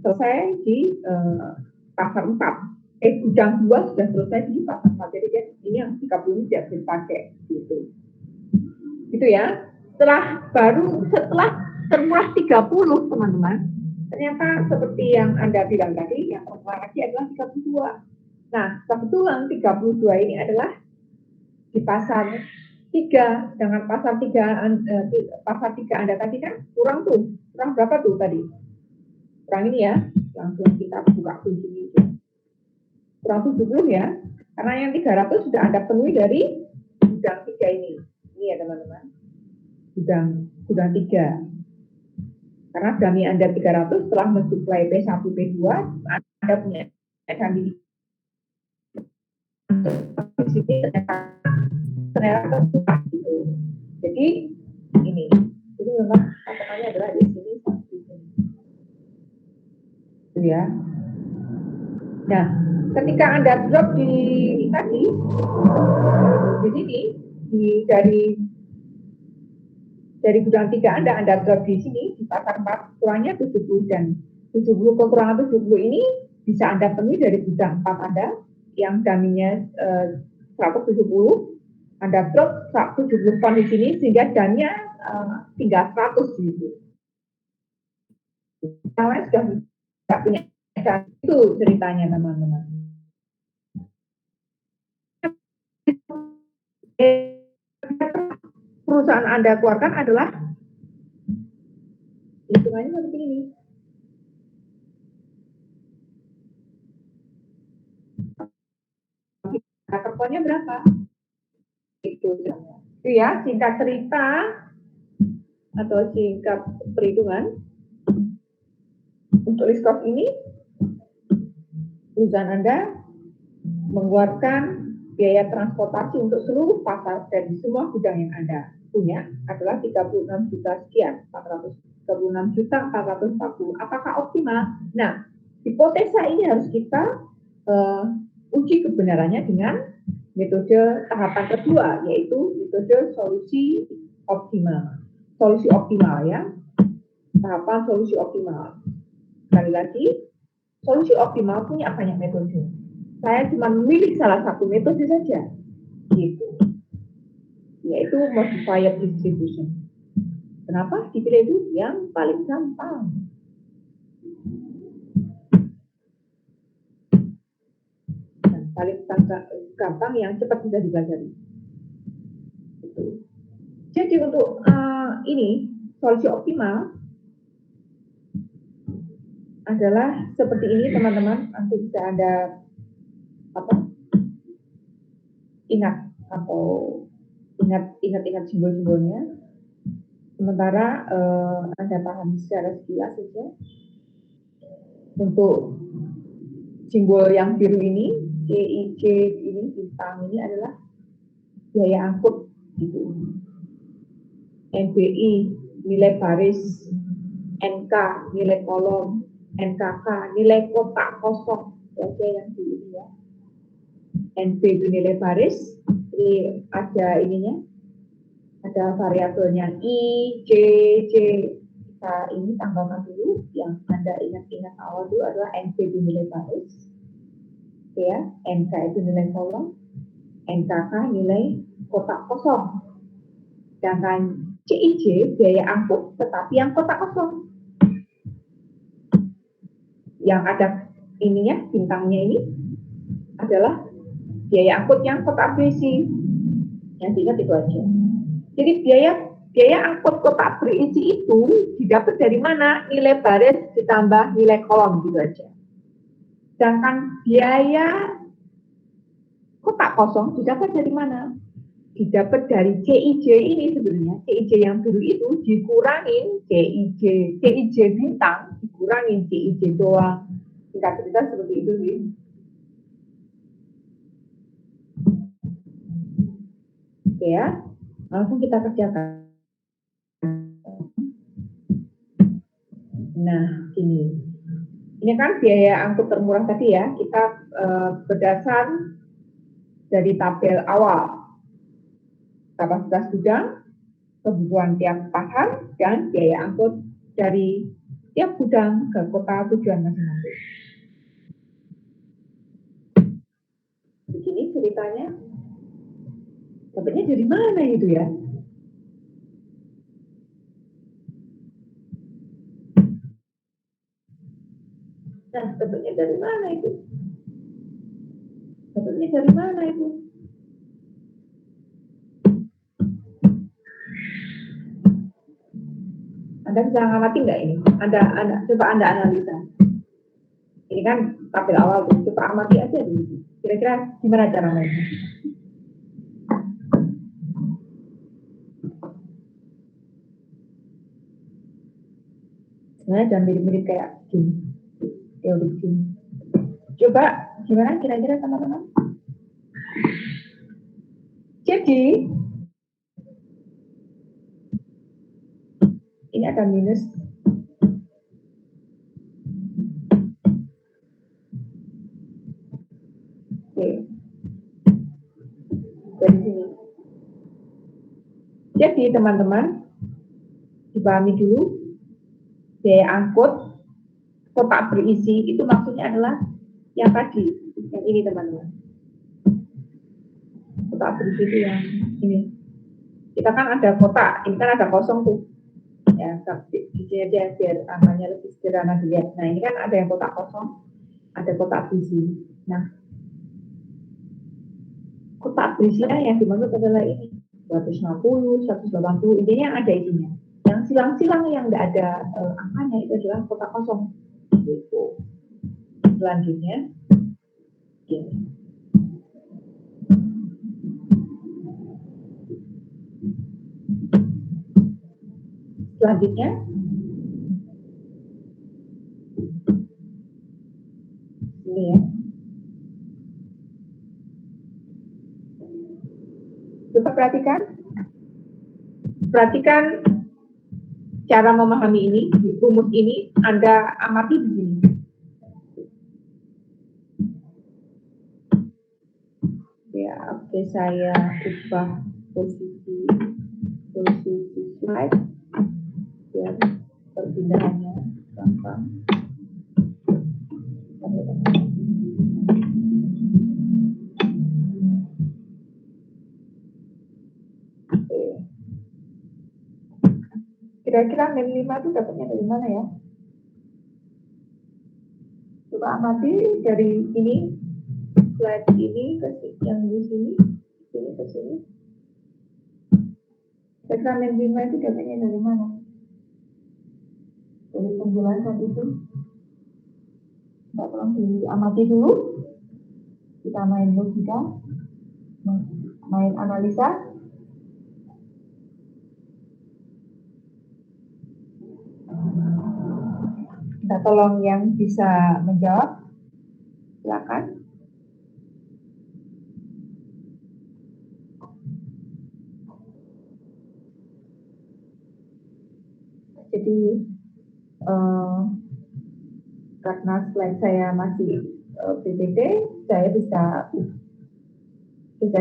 S1: selesai di pasar 4. Gudang 2 sudah selesai di pasar 4. Jadi ini yang 30 ini tidak bisa dipakai gitu. Gitu ya. Setelah termurah 30 teman-teman, ternyata seperti yang Anda bilang tadi, yang termurah lagi adalah 32. Nah, kebetulan 32 ini adalah di pasar 3, sedangkan pasar 3 Anda tadi kan kurang berapa tuh tadi? Kurang ini ya, langsung kita buka kunci kurang 70 ya, karena yang 300 sudah Anda penuhi dari gudang 3 ini ya teman-teman, gudang 3. Karena dummy Anda 300 setelah mensuplai P1, P2, Anda punya dummy ternyata gitu. Jadi ini, jadi memang patokannya adalah di sini itu ya. Nah, ketika Anda drop di tadi, di sini dari gudang 3 Anda drop di sini di pasar 4 kurangnya 70 dan 70 kekurangan 70 ini bisa Anda penuhi dari gudang 4 Anda yang daminya 170, Anda drop 170 ton di sini sehingga damnya tinggal 100 gitu. Karena sudah tidak punya itu ceritanya teman-teman. Perusahaan Anda keluarkan adalah hitungannya seperti ini. Kertonya berapa? Itu ya, singkat cerita atau singkat perhitungan untuk list cost ini perusahaan Anda mengeluarkan biaya transportasi untuk seluruh pasar dari semua gudang yang Anda punya adalah 36 juta sekian, 436 juta 440. Apakah optimal? Nah, hipotesa ini harus kita uji kebenarannya dengan metode tahapan kedua, yaitu metode solusi optimal. Solusi optimal ya, tahapan solusi optimal. Sekali lagi, solusi optimal punya banyak metode. Saya cuma memilih salah satu metode saja, gitu, yaitu modifier distribution. Kenapa dipilih itu? Yang paling gampang. Dan paling gampang yang cepat bisa dipelajari. Itu. Jadi untuk ini solusi optimal adalah seperti ini teman-teman. Nanti bisa Anda ingat atau ingat simbol-simbolnya. Sementara Anda paham secara sekilas saja. Untuk simbol yang biru ini, CIC ini, bintang ini adalah biaya angkut gitu. NBI nilai baris, NK nilai kolom, NKK nilai kotak kosong, saja yang di ini ya. NB itu nilai baris, jadi ada ininya, ada variabelnya I, J, J. Kita ini tambahkan dulu, yang Anda ingat-ingat awal dulu adalah NB itu nilai baris, ya, NK itu nilai kolom, NKK nilai kotak kosong. Sedangkan CIJ biaya angkut tetapi yang kotak kosong. Yang ada ininya, bintangnya ini adalah biaya angkut yang kotak berisi. Yang diingat itu aja. Jadi biaya angkut kotak berisi itu didapat dari mana? Nilai baris ditambah nilai kolom gitu aja. Sedangkan biaya kotak kosong didapat dari mana? Didapat dari CIJ ini sebenarnya. CIJ yang biru itu dikurangin CIJ bintang, dikurangin CIJ doang. Singkat cerita seperti itu sih. Oke ya, langsung kita kerjakan. Nah, ini kan biaya angkut termurah tadi ya. Kita berdasar dari tabel awal. Kapasitas gudang, kebutuhan tiap pasar, dan biaya angkut dari tiap gudang ke kota tujuan masing-masing. Begini ceritanya. Dapatnya dari mana itu ya? Nah, dapatnya dari mana itu? Dapatnya dari mana itu? Anda bisa ngamati nggak ini? Coba Anda analisa. Ini kan tabel awal, coba amati aja dulu. Kira-kira gimana cara mainnya? Sebenarnya jangan mirip-mirip kayak gini, teori gini. Coba gimana kira-kira teman-teman? Jadi ini ada minus. Oke. Dari sini. Jadi teman-teman dipahami dulu, biaya angkut kotak berisi itu maksudnya adalah yang tadi, yang ini teman-teman. Kotak berisi itu yang ini. Kita kan ada kotak, ini kan ada kosong tuh. Ya, di sini aja biar namanya lebih sederhana dilihat. Nah, ini kan ada yang kotak kosong, ada kotak berisi. Nah, kotak berisinya yang dimaksud adalah ini 260, 180, intinya yang ada isinya. Yang silang-silang yang tidak ada angkanya itu adalah kotak kosong. Gitu. Selanjutnya, ini. Selanjutnya, ini ya. Coba perhatikan cara memahami ini, rumus ini Anda amati di sini. Ya, oke, saya ubah posisi slide biar perpindahannya gampang. Kira-kira min 5 itu dapatnya dari mana ya? Coba amati dari ini, slide ini ke yang di sini ke sini. Kira-kira min 5 itu dapatnya dari mana? Dari penjelasan itu. Kita tolong diamati dulu. Kita main logika, main analisa. Kita tolong yang bisa menjawab, silakan. Jadi karena slide saya masih PPT, saya bisa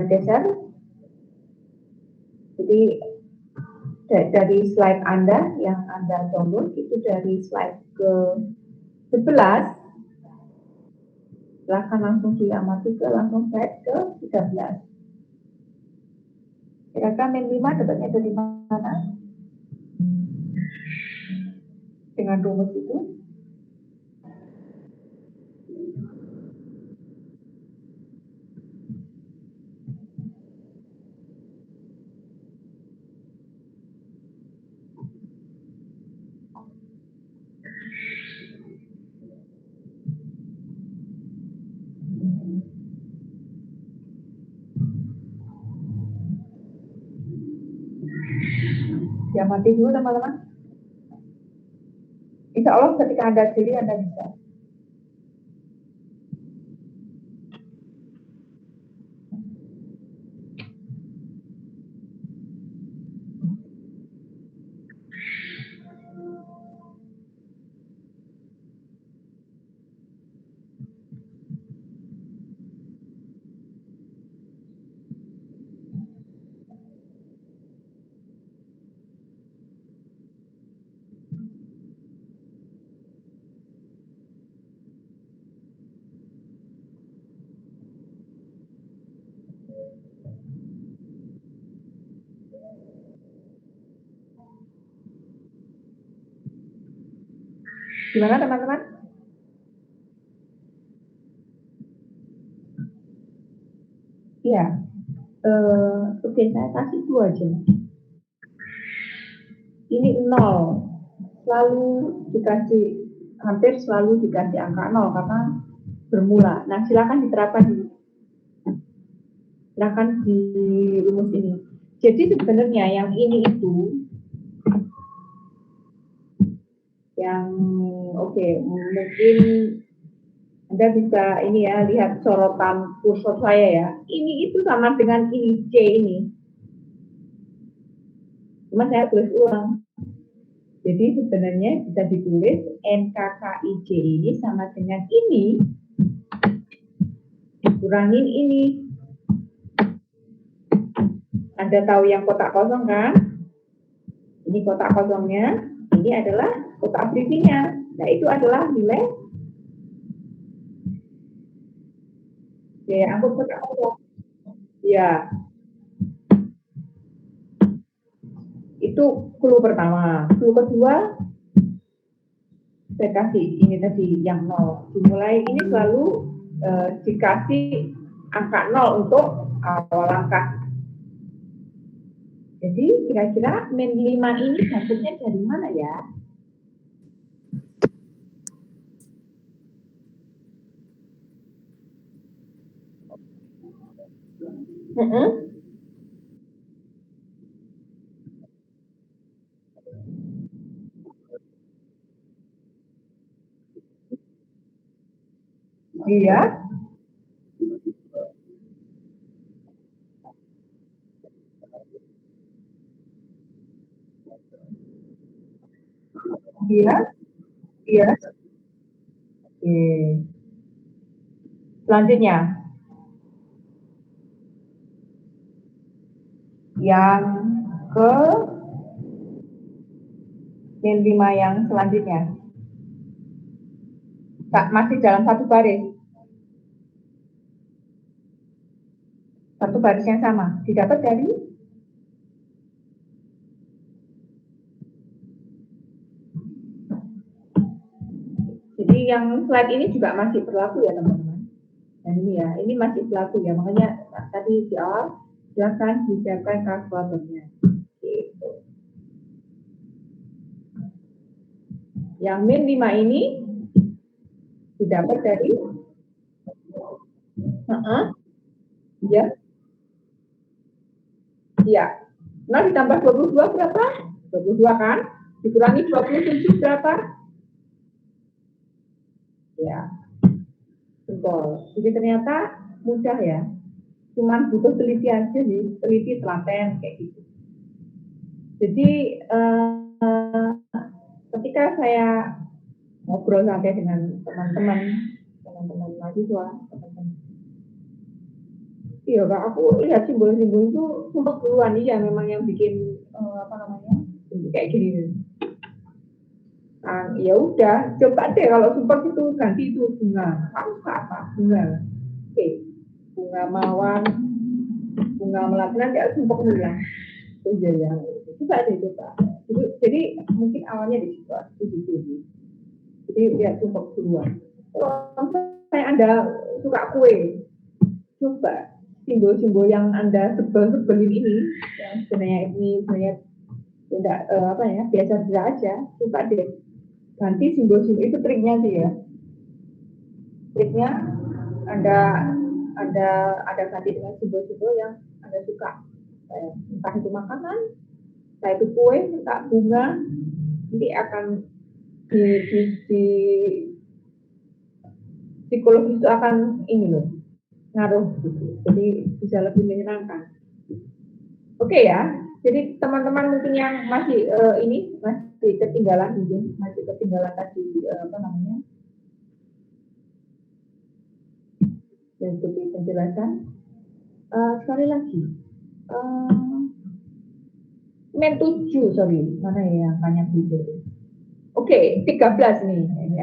S1: geser. Jadi dari slide Anda yang Anda download itu dari slide ke 11, silahkan langsung diamati ke langsung slide ke 13. Kira-kira min 5 dapatnya dari mana? Dengan rumus itu. Diamati dulu teman-teman. Insya Allah ketika Anda sendiri Anda bisa. Gimana teman-teman? Ya, oke, saya kasih 2 aja. Ini 0. hampir selalu dikasih angka 0 karena bermula. Nah, silakan diterapkan di rumus ini. Jadi sebenarnya yang ini itu yang mungkin Anda bisa ini ya, lihat sorotan kursor saya ya. Ini itu sama dengan ini C ini. Cuma saya tulis ulang. Jadi sebenarnya bisa ditulis NKKIJ ini sama dengan ini dikurangin ini. Anda tahu yang kotak kosong kan? Ini kotak kosongnya, ini adalah kotak berisinya. Nah, itu adalah nilai biaya angkut kotak kosong. Ya, itu clue pertama. Clue kedua, saya kasih ini tadi yang 0. Dimulai ini selalu dikasih angka 0 untuk awal langkah. Jadi kira-kira min 5 ini dapatnya dari mana ya? Iya. Iya. Iya. Oke. Selanjutnya. Yang ke min 5 yang selanjutnya. Masih dalam satu baris. Satu baris yang sama. Didapat dari jadi yang slide ini juga masih berlaku ya teman-teman. Dan ini ya, ini masih berlaku ya. Makanya tadi di awal silakan disiapkan kalkulatornya. Gitu. Yang min 5 ini didapat dari ya. Iya. 0 ditambah 22 berapa? 22 kan? Dikurangi 27 berapa? Ya. Betul. Jadi ternyata mudah ya. Cuman butuh teliti aja sih, teliti telaten kayak gitu. Jadi ketika saya ngobrol sampai dengan teman-teman mahasiswa, teman-teman. Iya Kak, aku lihat simbol-simbol itu sumpah duluan iya memang yang bikin kayak gini. Ya udah, coba deh kalau support itu ganti itu bunga. Kamu suka apa? Bunga. Oke. Bunga mawar, bunga melati nanti aku support dulu. Oh iya ya. Coba deh coba. Jadi mungkin awalnya di situ. Jadi lihat support duluan. Kalau saya Anda suka kue, coba simbol-simbol yang Anda sebelin ini, yang sebenarnya tidak biasa aja, coba deh ganti simbol-simbol itu triknya sih ya. Triknya Anda ganti dengan simbol-simbol yang Anda suka. Entah itu makanan, entah itu kue, entah bunga, nanti akan di psikologis itu akan ini loh, ngaruh gitu. Jadi bisa lebih menyenangkan. Oke ya. Jadi teman-teman mungkin yang masih masih ketinggalan tadi mengikuti penjelasan. Sekali lagi, min 7, sorry, mana ya angkanya beda. Oke, 13 nih. Ini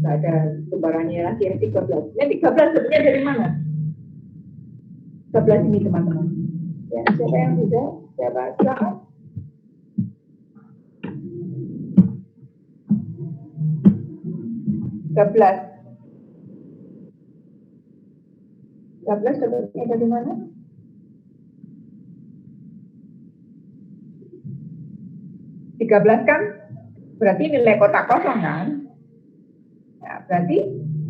S1: ada lembarannya lagi yang 13. Ini 13 sebenarnya dari mana? 13 ini teman-teman. Ya, siapa yang bisa? Siapa? Silakan. Sebelas sebetulnya dari mana? 13 kan berarti nilai kotak kosong kan? Nah, berarti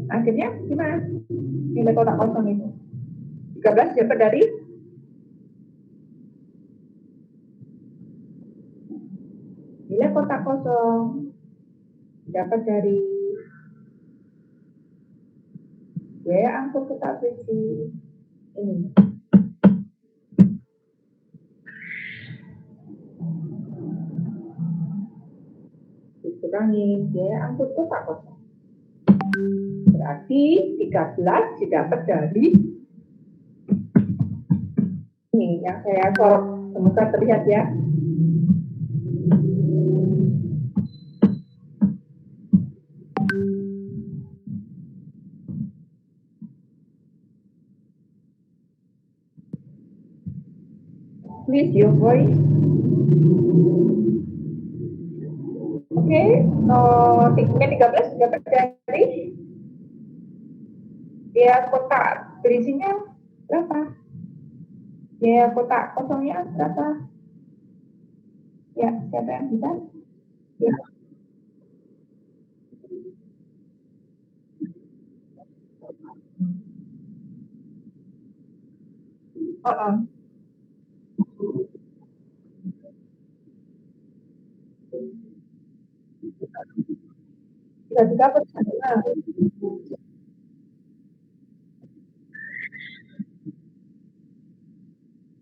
S1: akhirnya gimana nilai kotak kosong itu? 13 dapat dari nilai kotak kosong dapat dari biaya angkut kotak berisi ini. Dikurangi biaya angkut kotak kosong. Berarti 13 didapat dari ini yang saya sorot, semoga terlihat ya. Please your voice. Oke, nilai 13 dapat dari biaya kotak berisinya berapa? Biaya kotak kosongnya berapa? Ya, siapa yang bisa? Ya. Tiga persen.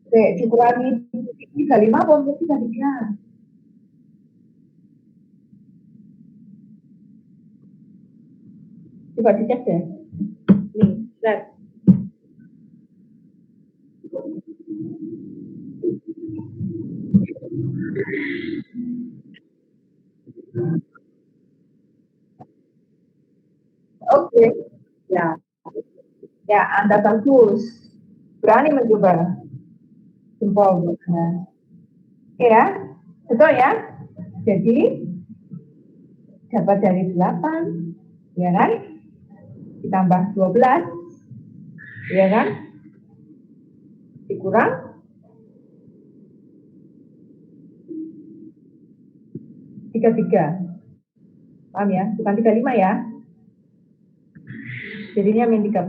S1: Oke, dikurangi 35 atau 33? Coba dicek deh. Nih, lihat. Oke, ya, ya Anda bagus, berani mencoba. Jempol buatnya. Oke ya, betul ya. Jadi dapat dari 8, ya kan? Ditambah 12, ya kan? Dikurang 33. Paham ya? Bukan 35 ya. Jadinya min 13.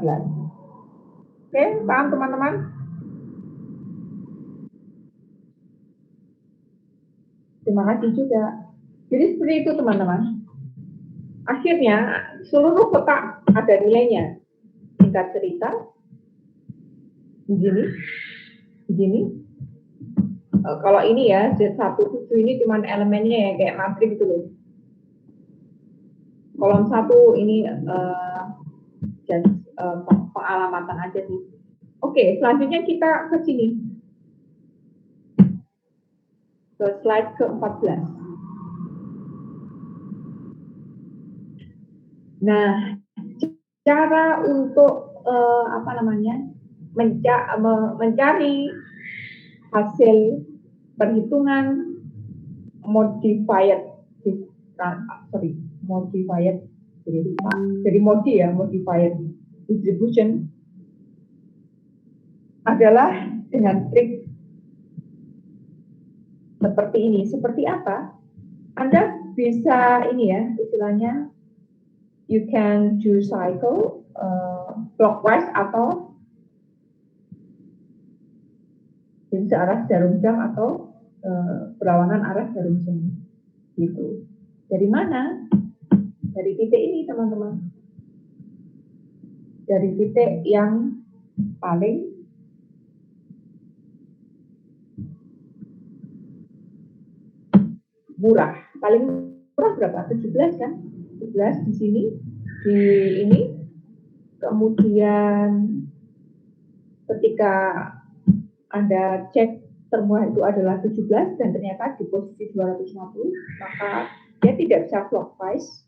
S1: Oke, paham teman-teman? Terima kasih juga. Jadi seperti itu teman-teman. Akhirnya seluruh kotak ada nilainya. Singkat cerita, begini. Kalau ini ya, Z17 ini cuma elemennya ya kayak matrik gitu loh. Kolom 1 ini pengalamatan aja sih. Oke, selanjutnya kita ke sini. Ke slide ke-14. Nah, cara untuk mencari hasil perhitungan modified distribution adalah dengan trik seperti ini. Seperti apa? Anda bisa ini ya, istilahnya you can do cycle clockwise atau searah jarum jam atau berlawanan arah jarum jam gitu. Dari mana? Dari titik ini teman-teman. Dari titik yang paling murah. Paling murah berapa? 17 kan? 17 di sini, di ini. Kemudian ketika Anda cek termurah itu adalah 17 dan ternyata di posisi 250, maka dia tidak bisa clockwise.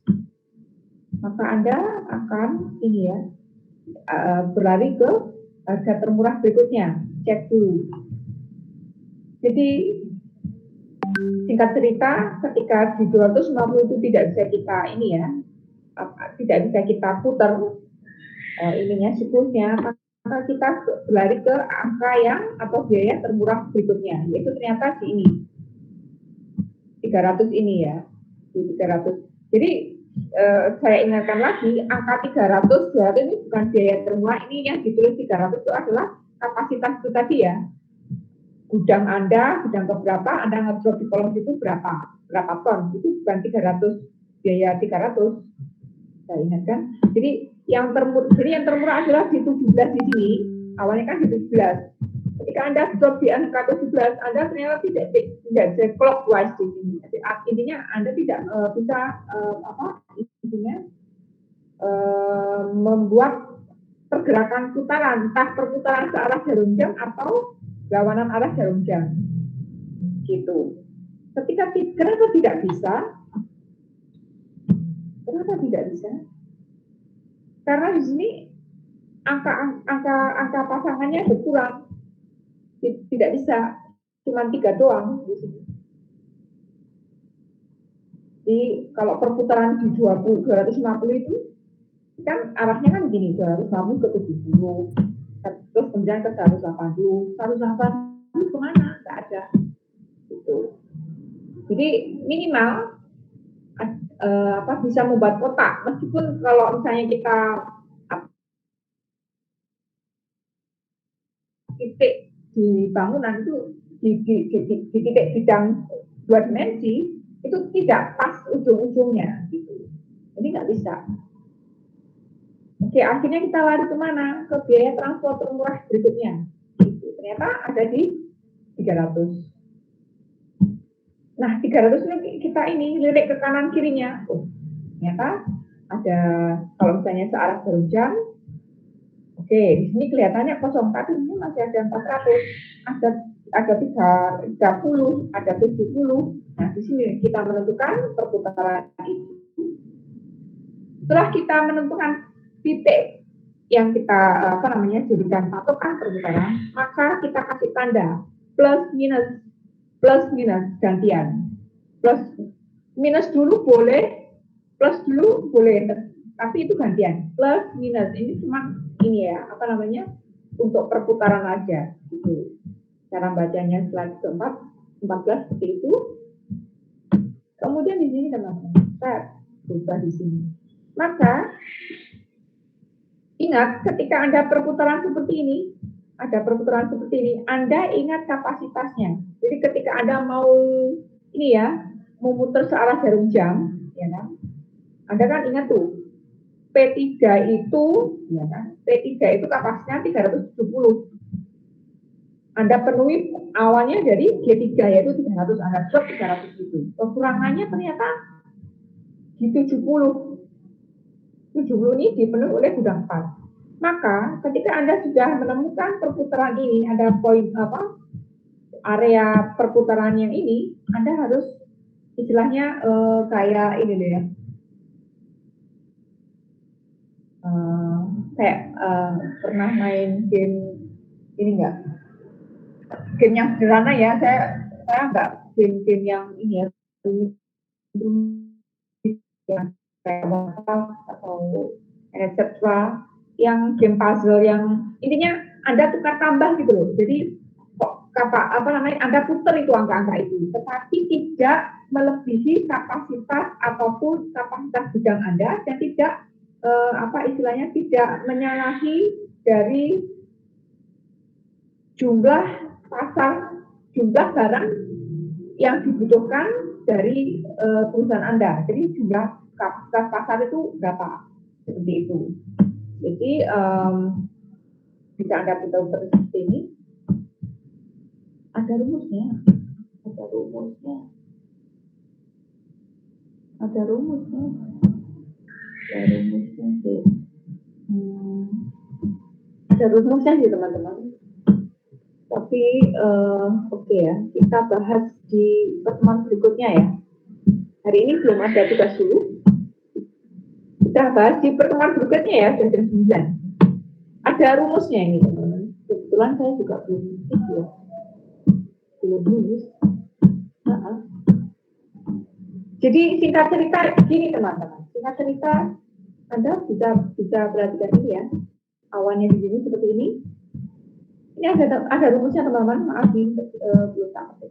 S1: Maka Anda akan ini ya, berlari ke harga termurah berikutnya. Cek dulu. Jadi singkat cerita, ketika di 250 itu tidak bisa kita ini ya, tidak bisa kita putar ininya siklusnya, maka kita berlari ke angka yang atau biaya termurah berikutnya, yaitu ternyata di ini 300 ini ya, di 300. Jadi saya ingatkan lagi, angka 300 ini bukan biaya termurah, ini yang ditulis 300 itu adalah kapasitas itu tadi ya. Gudang Anda, gudang keberapa, Anda ngedrop di kolom itu berapa ton, itu bukan 300, biaya 300. Saya ingatkan. Jadi yang termurah adalah di 17 di sini, awalnya kan di 17. Ketika Anda drop di angka 17, Anda ternyata tidak clockwise di sini. Intinya Anda tidak bisa membuat pergerakan putaran, entah perputaran ke arah jarum jam atau berlawanan arah jarum jam. Gitu. Kenapa tidak bisa? Kenapa tidak bisa? Karena di sini angka pasangannya berkurang. Tidak bisa, cuma 3 doang di sini. Jadi kalau perputaran di 250 itu kan arahnya kan begini, 250 ke 70, terus kemudian ke 180. 180 kemana? Nggak ada. Gitu. Jadi minimal bisa membuat kotak, meskipun kalau misalnya kita titik di bangunan itu di titik bidang 2 dimensi itu tidak pas ujung-ujungnya gitu. Jadi nggak bisa. Oke, akhirnya kita lari kemana? Ke biaya transport termurah berikutnya. Gitu. Ternyata ada di 300. Nah, 300 ini kita lirik ke kanan kirinya. Oh, ternyata ada, kalau misalnya searah jarum jam, oke, di sini kelihatannya 04, ini masih ada 400, ada 30, ada 70. Nah, di sini kita menentukan perputaran itu. Setelah kita menentukan titik yang kita jadikan patokan perputaran, maka kita kasih tanda plus minus gantian. Plus minus dulu boleh, plus dulu boleh, tapi itu gantian. Plus minus ini cuma untuk perputaran aja gitu. Cara bacanya slide keempat 14 seperti itu. Kemudian di sini teman-teman, saya ubah di sini. Maka ingat ketika Anda perputaran seperti ini, Anda ingat kapasitasnya. Jadi ketika Anda mau memutar searah jarum jam, ya kan? Anda kan ingat tuh P3 itu, ya kan? P3 itu kapasitasnya 370. Anda penuhi awalnya dari G3 yaitu 300, Anda drop 300 itu. Kekurangannya ternyata di 70. 70 ini dipenuhi oleh gudang 4. Maka ketika Anda sudah menemukan perputaran ini, ada poin area perputaran yang ini, Anda harus istilahnya kayak ini deh ya. Pernah main game ini enggak? Game yang sederhana ya, saya enggak game yang ini ya. Atau etc. Yang game puzzle yang intinya Anda tukar tambah gitu loh. Jadi Anda putar itu angka-angka itu, tetapi tidak melebihi kapasitas ataupun kapasitas gudang Anda dan tidak tidak menyalahi dari jumlah barang yang dibutuhkan dari perusahaan Anda. Jadi jumlah kapasitas pasar itu berapa? Seperti itu. Jadi bisa Anda putar seperti ini. Ada rumusnya. Ada rumusnya sih teman-teman. Tapi oke ya, kita bahas di pertemuan berikutnya ya. Hari ini belum ada tugas dulu. Kita bahas di pertemuan berikutnya ya, jam 9. Ada rumusnya ini teman-teman. Kebetulan saya juga belum nulis. Jadi singkat cerita gini teman-teman. Singkat cerita Anda bisa perhatikan ini ya. Awalnya di sini seperti ini. Ini ada rumusnya teman-teman. Maaf belum tak.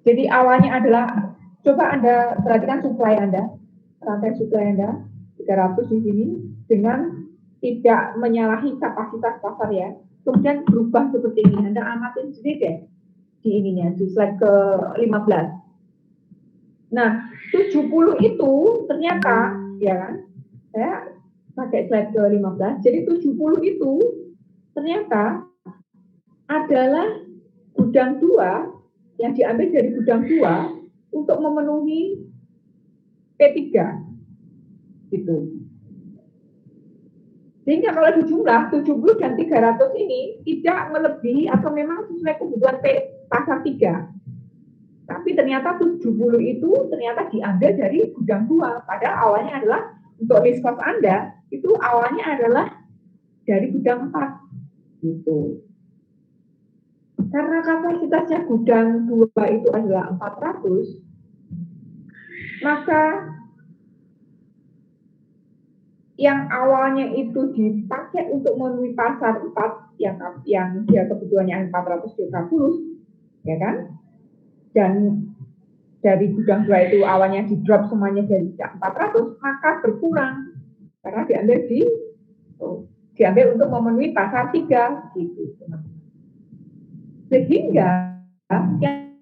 S1: Jadi awalnya adalah, coba Anda perhatikan suplai Anda, rantai suplai Anda 300 di sini dengan tidak menyalahi kapasitas pasar ya. Kemudian berubah seperti ini. Anda amatin sendiri deh di ininya, di slide ke-15. Nah, 70 itu ternyata ya kan, saya pakai slide ke-15. Jadi 70 itu ternyata adalah gudang 2 yang diambil dari gudang 2 untuk memenuhi P3 gitu. Sehingga kalau dijumlah 70 dan 300 ini tidak melebihi atau memang sesuai kebutuhan pasar 3. Tapi ternyata 70 itu ternyata diambil dari gudang 2. Padahal awalnya adalah untuk list cost Anda itu awalnya adalah dari gudang 4 gitu. Karena kapasitasnya gudang 2 itu adalah 400, maka yang awalnya itu dipakai untuk memenuhi pasar 4 yang dia kebutuhannya 430, ya kan? Dan dari gudang 2 itu awalnya di drop semuanya dari 400, maka berkurang karena diambil untuk memenuhi pasar 3 gitu. Sehingga yang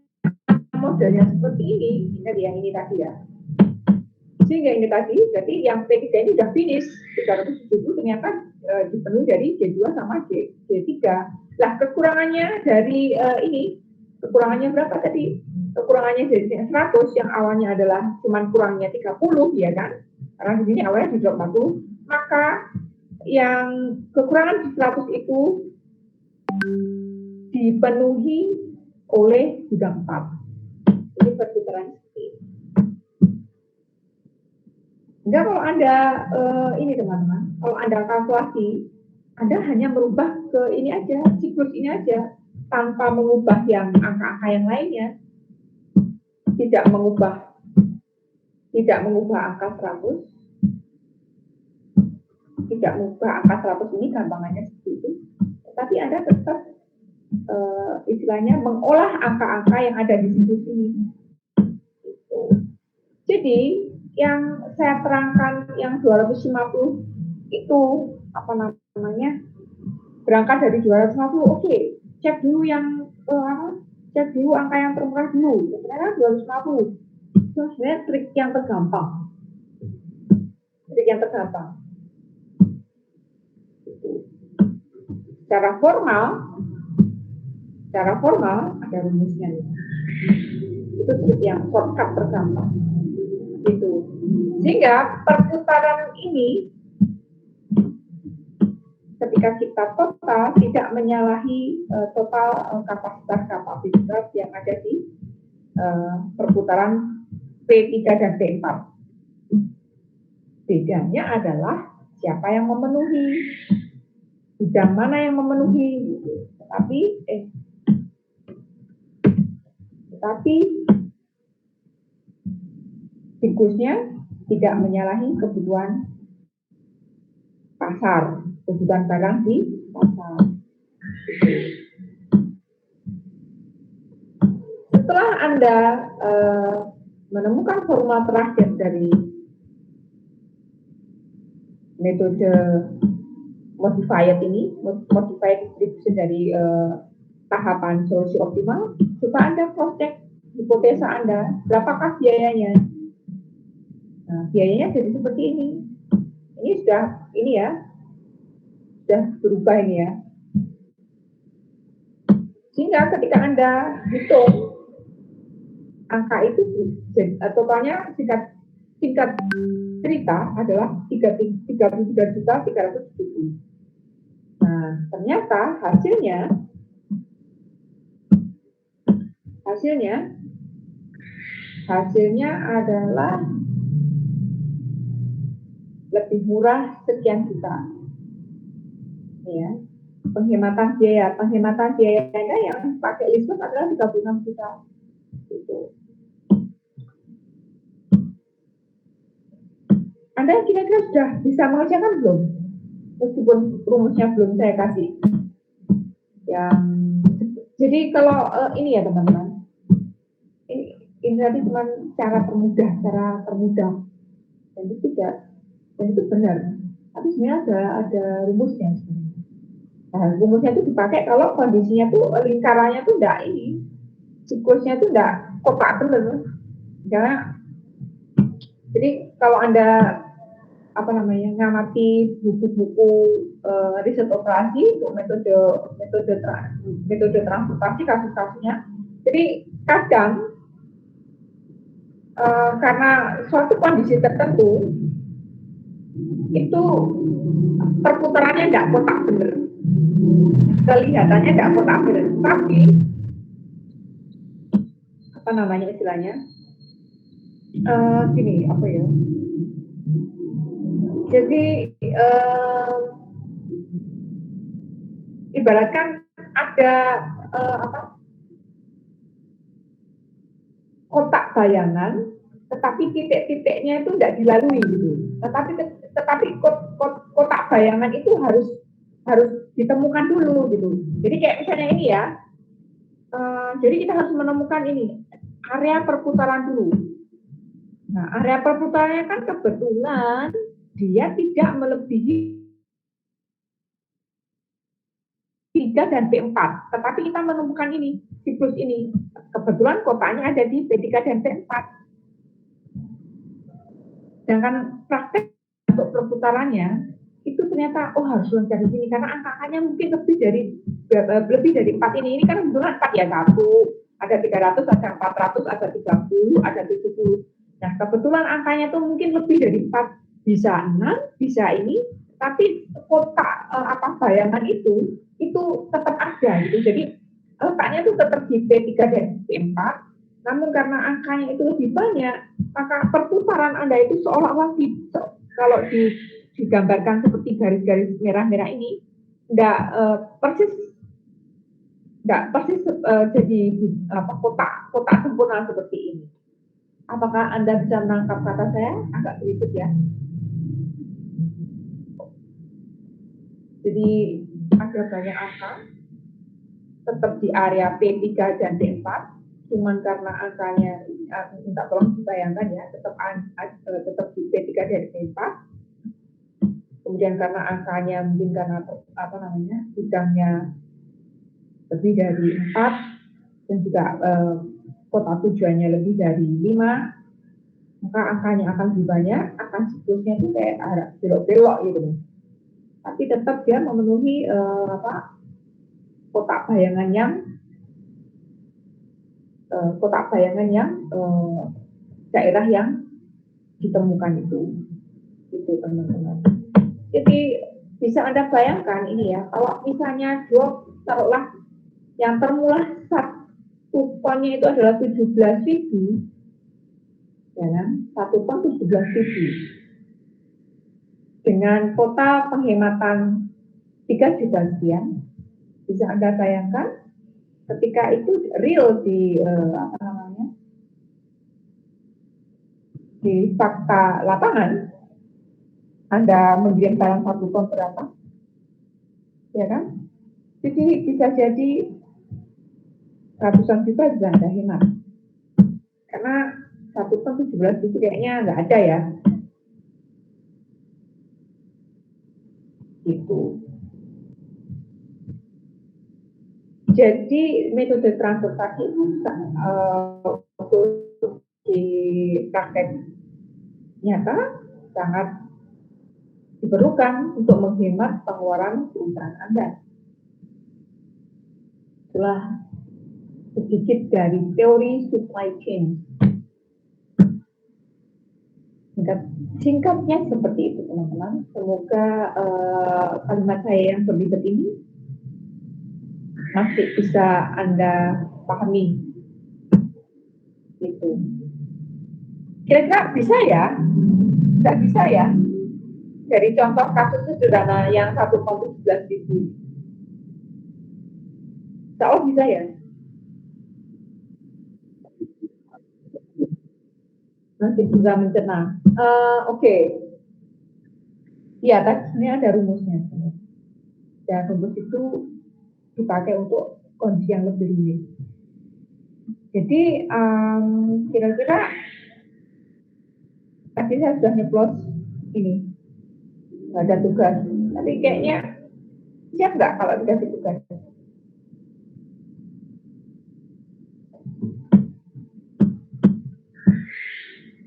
S1: modelnya seperti ini, yang ini tadi ya. Sehingga ini tadi, jadi yang P3 ini sudah finish, 370 ternyata dipenuhi dari J2 sama J3. Lah kekurangannya dari ini, kekurangannya berapa tadi? Kekurangannya dari 100 yang awalnya adalah cuman kurangnya 30 ya kan? Karena di sini awalnya di drop 40, maka yang kekurangan di 100 itu dipenuhi oleh gudang 4. Ini perputaran seperti ini. Enggak, kalau Anda ini teman-teman, kalau Anda kalkulasi, Anda hanya merubah ke ini aja, siklus ini aja, tanpa mengubah yang angka-angka yang lainnya. Tidak mengubah angka 100, tidak mengubah angka 100 ini gampangannya seperti itu. Tapi Anda tetap istilahnya mengolah angka-angka yang ada di situs ini. Gitu. Jadi yang saya terangkan yang 250 itu apa namanya, berangkat dari 250, oke, cek dulu yang cek dulu angka yang termurah dulu, sebenarnya 250 itu sebenarnya trik yang tergampang, secara formal ada rumusnya nih. Itu trik yang shortcut tergampang gitu. Sehingga perputaran ini ketika kita total tidak menyalahi total kapasitas yang ada di perputaran P3 dan P4. Bedanya adalah siapa yang memenuhi, gudang mana yang memenuhi gitu. Tetapi siklusnya tidak menyalahi kebutuhan pasar, kebutuhan barang di pasar. Setelah Anda menemukan formula terakhir dari metode modified distribution dari tahapan solusi optimal, coba Anda cross check hipotesa Anda, berapakah biayanya? Nah, biayanya jadi seperti ini. Ini sudah berubah ini ya. Sehingga ketika Anda hitung angka itu, totalnya singkat cerita adalah 33.370. Nah, ternyata hasilnya adalah lebih murah sekian juta. Ya. Penghematan biaya yang pakai listrik adalah 36 juta. Gitu. Anda kira-kira sudah bisa mengerjakan belum? Meskipun rumusnya belum saya kasih. Jadi kalau ini ya teman-teman, ini ini tadi cuma cara termudah, dan itu tidak, dan itu benar. Tapi sebenarnya ada rumusnya sebenarnya. Nah, rumusnya itu dipakai kalau kondisinya tuh lingkarannya tuh enggak ini, siklusnya tuh enggak kotak bener. Jadi kalau Anda ngamati buku-buku riset operasi untuk metode transportasi kasus-kasusnya. Jadi kadang karena suatu kondisi tertentu itu perputarannya nggak kotak bener, kelihatannya nggak kotak bener, tapi istilahnya gini jadi ibaratkan ada kotak bayangan, tetapi titik-titiknya itu tidak dilalui gitu. Tetapi kotak bayangan itu harus ditemukan dulu gitu. Jadi kayak misalnya ini ya, jadi kita harus menemukan ini area perputaran dulu. Nah, area perputarannya kan kebetulan dia tidak melebihi 3 dan P4, tetapi kita menemukan ini, siklus ini. Kebetulan kotanya ada di P3 dan P4. Sedangkan praktek untuk perputarannya, itu ternyata, harus loncat di sini, karena angka-angkanya mungkin lebih dari 4 ini. Ini kan kebetulan 4 ya, 1, ada 300, ada 400, ada 30, ada 70. Nah, kebetulan angkanya tuh mungkin lebih dari 4, bisa 6, bisa ini, tapi kotak bayangan itu tetap ada gitu. Jadi letaknya itu tetap di P3 dan P4, namun karena angkanya itu lebih banyak, maka perputaran Anda itu seolah-olah kalau digambarkan seperti garis-garis merah-merah ini, enggak persis jadi kotak sempurna seperti ini. Apakah Anda bisa menangkap kata saya? Agak sedikit ya. Jadi ada banyak angka tetap di area P3 dan P4, cuman karena angkanya minta tolong dibayangkan ya, tetap di P3 dan P4. Kemudian karena angkanya mungkin karena bidangnya lebih dari 4 dan juga kota tujuannya lebih dari 5, maka angkanya akan lebih banyak, akan siklusnya itu kayak arah belok-belok gitu. Tapi tetap dia memenuhi kotak bayangan yang daerah yang ditemukan itu teman-teman. Jadi bisa Anda bayangkan ini ya, kalau misalnya taruhlah yang termurah satu tonnya itu adalah 17.000, ya kan? 1 ton 17.000 dengan total penghematan 3 juta sekian. Bisa Anda bayangkan ketika itu real di di fakta lapangan, Anda mengirim barang 1 ton berapa? Ya kan? Jadi bisa jadi ratusan juta bisa Anda hemat. Karena 1 ton 17 itu kayaknya nggak ada ya. Gitu. Jadi metode transportasi itu di praktek nyata sangat diperlukan untuk menghemat pengeluaran perusahaan Anda. Itulah sedikit dari teori supply chain. Singkatnya seperti itu teman-teman. Semoga kalimat saya yang berikut ini masih bisa Anda pahami. Gitu. Kira-kira bisa ya? Nggak bisa ya? Dari contoh kasus sederhana yang 1 ton 17.000. Insya bisa ya? Masih bisa mencerna. Oke. Ya, tadi ada rumusnya. Dan rumus itu dipakai untuk kondisi yang lebih rumit. Jadi kira-kira tadi saya sudah nyeplos ini, nggak ada tugas. Tapi kayaknya siap nggak kalau dikasih tugas?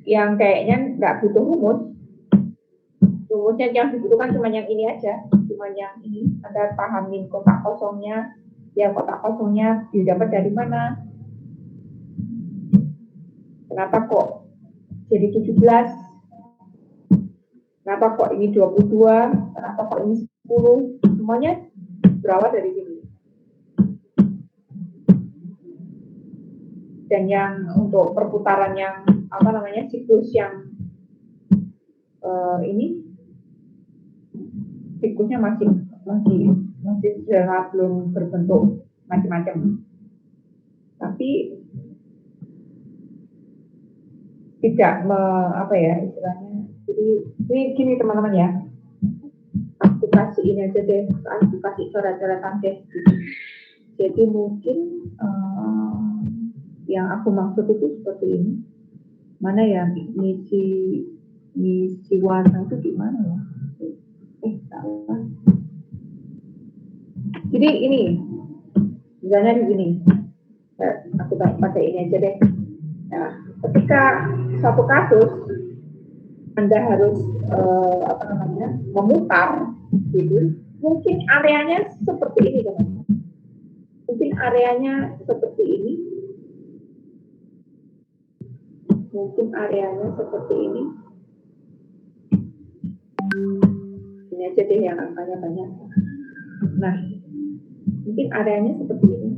S1: Yang kayaknya nggak butuh rumus. Rumusnya yang dibutuhkan cuma yang ini aja, cuma yang ini. Anda pahamin kotak kosongnya, ya kotak kosongnya didapat dari mana? Kenapa kok jadi 17? Kenapa kok ini 22? Kenapa kok ini 10? Semuanya berawal dari sini. Dan yang untuk perputaran yang apa namanya siklus yang ini siklusnya masih belum berbentuk macam-macam. Tapi tidak apa ya istilahnya. Jadi ini gini teman-teman ya. Aku kasih ini aja deh, aku kasih coret-coretan deh. Jadi mungkin yang aku maksud itu seperti ini. Mana ya misi warna itu gimana ya? Salah. Jadi ini, misalnya di sini, aku pakai ini aja deh. Nah, ketika suatu kasus Anda harus apa namanya memutar, gitu, mungkin areanya seperti ini kan? Mungkin areanya seperti ini. Mungkin areanya seperti ini. Ini aja deh yang angkanya banyak. Nah, mungkin areanya seperti ini.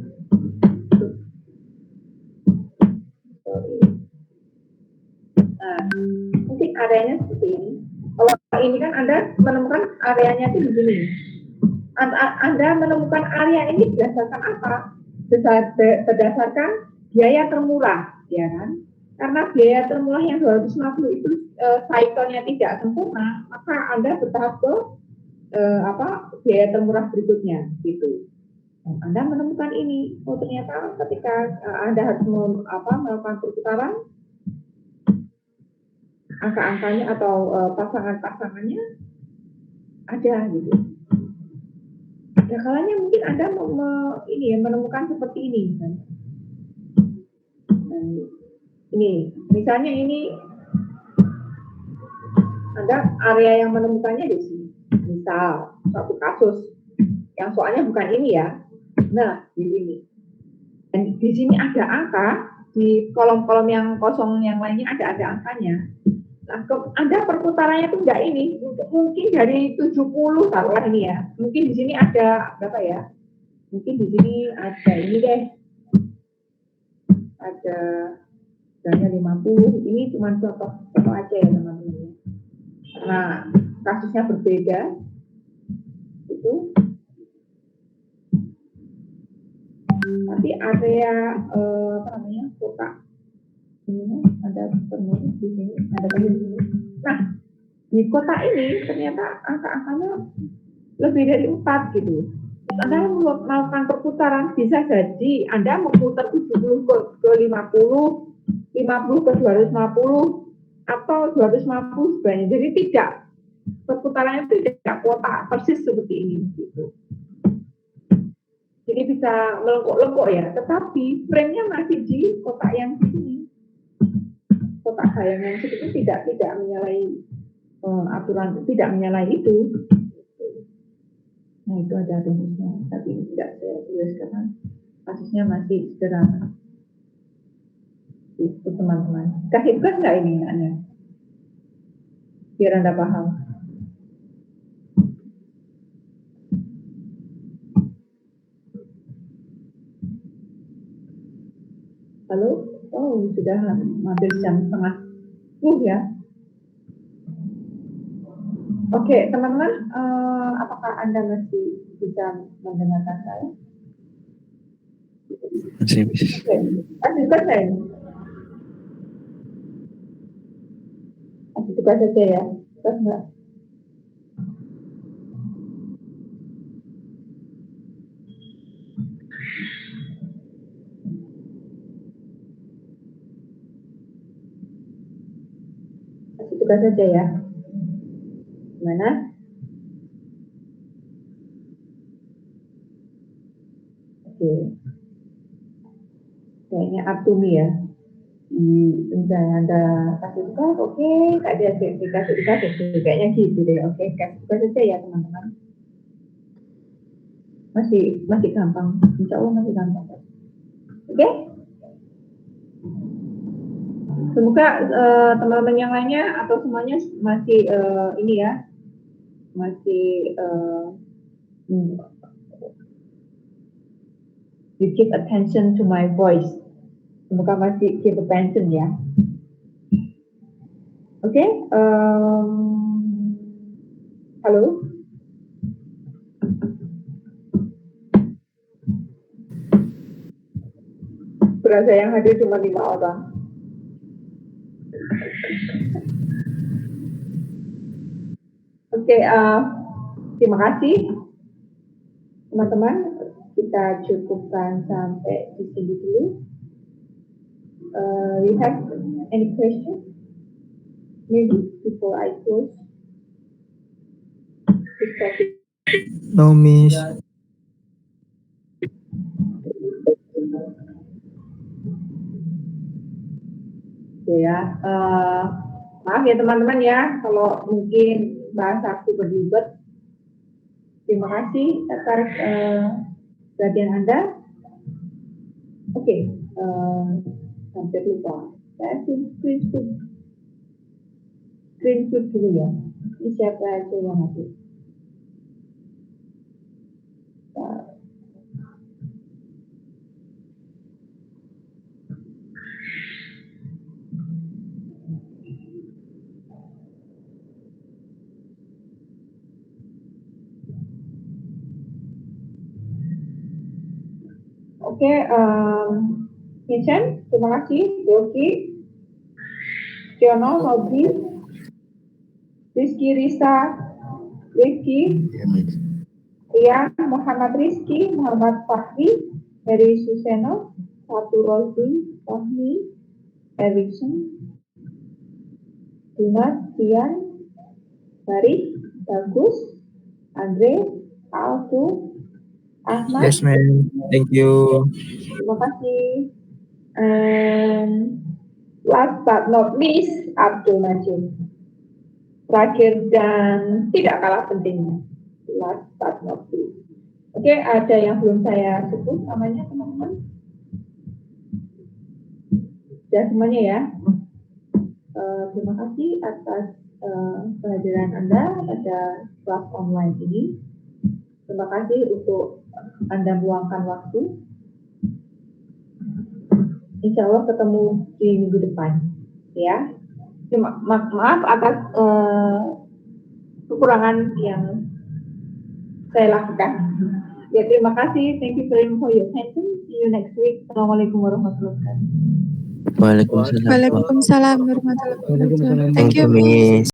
S1: Nah, mungkin areanya seperti ini. Kalau ini kan Anda menemukan areanya itu di sini. Anda menemukan area ini berdasarkan apa? Berdasarkan biaya termurah, ya kan? Karena biaya termurah yang 250 itu cycle-nya tidak sempurna, maka Anda bertahap ke biaya termurah berikutnya, gitu. Dan Anda menemukan ini, oh ternyata ketika Anda harus melakukan perputaran, angka-angkanya atau pasangan-pasangannya ada gitu. Ya kalanya mungkin Anda menemukan seperti ini misalnya. Dan ini misalnya ini Anda area yang menemukannya di sini. Misal satu kasus yang soalnya bukan ini ya. Nah, di sini. Dan di sini ada angka, di kolom-kolom yang kosong yang lainnya ada angkanya. Nah, Anda perputarannya itu enggak ini, mungkin dari 70 taruhlah ini ya. Mungkin di sini ada berapa ya? Mungkin di sini ada ini deh. Ada misalnya 50. Ini cuma contoh aja ya teman-teman. Karena kasusnya berbeda. Itu. Tapi area kotak ini ada penulis di sini, ada penulis di sini. Nah, di kota ini ternyata angka-angkanya lebih dari 4 gitu. Anda melakukan perputaran, bisa jadi Anda memutar 70 ke 50, 50 ke 250, atau 250 sebenarnya. Jadi tidak, perputarannya tidak kotak persis seperti ini gitu. Jadi bisa melengkuk-lengkuk ya, tetapi frame-nya masih di kotak yang di sini. Kotak bayang yang seperti tidak menyalahi aturan, tidak menyalahi itu. Nah itu ada rumusnya, tapi tidak saya tulis karena kasusnya masih sederhana. Itu teman-teman. Kasih tugas nggak ini Anda? Biar Anda paham. Halo? Oh, sudah hampir jam setengah. Ya. Oke, teman-teman, apakah Anda masih bisa mendengarkan saya?
S3: Masih, Miss.
S1: Oke, kasih tugas saya. Kasih tugas saja ya. Tugas enggak? buka saja ya. Gimana? Oke. Kayaknya up to me ya. Misalnya Anda kasih buka, oke, tak ada dikasih kayaknya gitu deh. Oke, kasih buka saja ya teman-teman. Masih gampang, insya Allah masih gampang. Oke? Semoga teman-teman yang lainnya atau semuanya masih ini ya, masih you give attention to my voice. Semoga masih give attention ya. Oke? Halo? Berasa yang hadir cuma 5 orang. Oke, terima kasih teman-teman. Kita cukupkan sampai di sini dulu. You have any question? Maybe before I close this topic.
S3: No, Miss.
S1: Ya, maaf ya teman-teman ya, kalau mungkin bahasa aku berlibat. Terima kasih atas perhatian Anda. Oke, sampai lupa. Saya screenshot dulu ya. Ini siapa aja yang hadir? Oke, Vincent, terima kasih. Yogi, Siono, Hobi, Rizky, Risa, Rizky, Ria, Muhammad Rizky, Muhammad Fahri, Heri Suseno, Satu Rozi, Fahmi, Erikson, Dimas, Tian, Baris, Bagus, Andre, Altu, Ahmad.
S3: Yes, ma'am. Thank you.
S1: Terima kasih. And last but not least, Abdul Majid. Terakhir dan tidak kalah pentingnya. Last but not least. Oke, ada yang belum saya sebut namanya teman-teman? Sudah semuanya ya. Terima kasih atas kehadiran Anda pada kelas online ini. Terima kasih untuk Anda meluangkan waktu. Insya Allah ketemu di minggu depan, ya. Maaf atas kekurangan yang saya lakukan. Ya, terima kasih. Thank you very much for your attention. See you next week. Assalamualaikum warahmatullahi wabarakatuh.
S3: Waalaikumsalam.
S4: Waalaikumsalam warahmatullahi wabarakatuh. Thank you,
S3: Miss.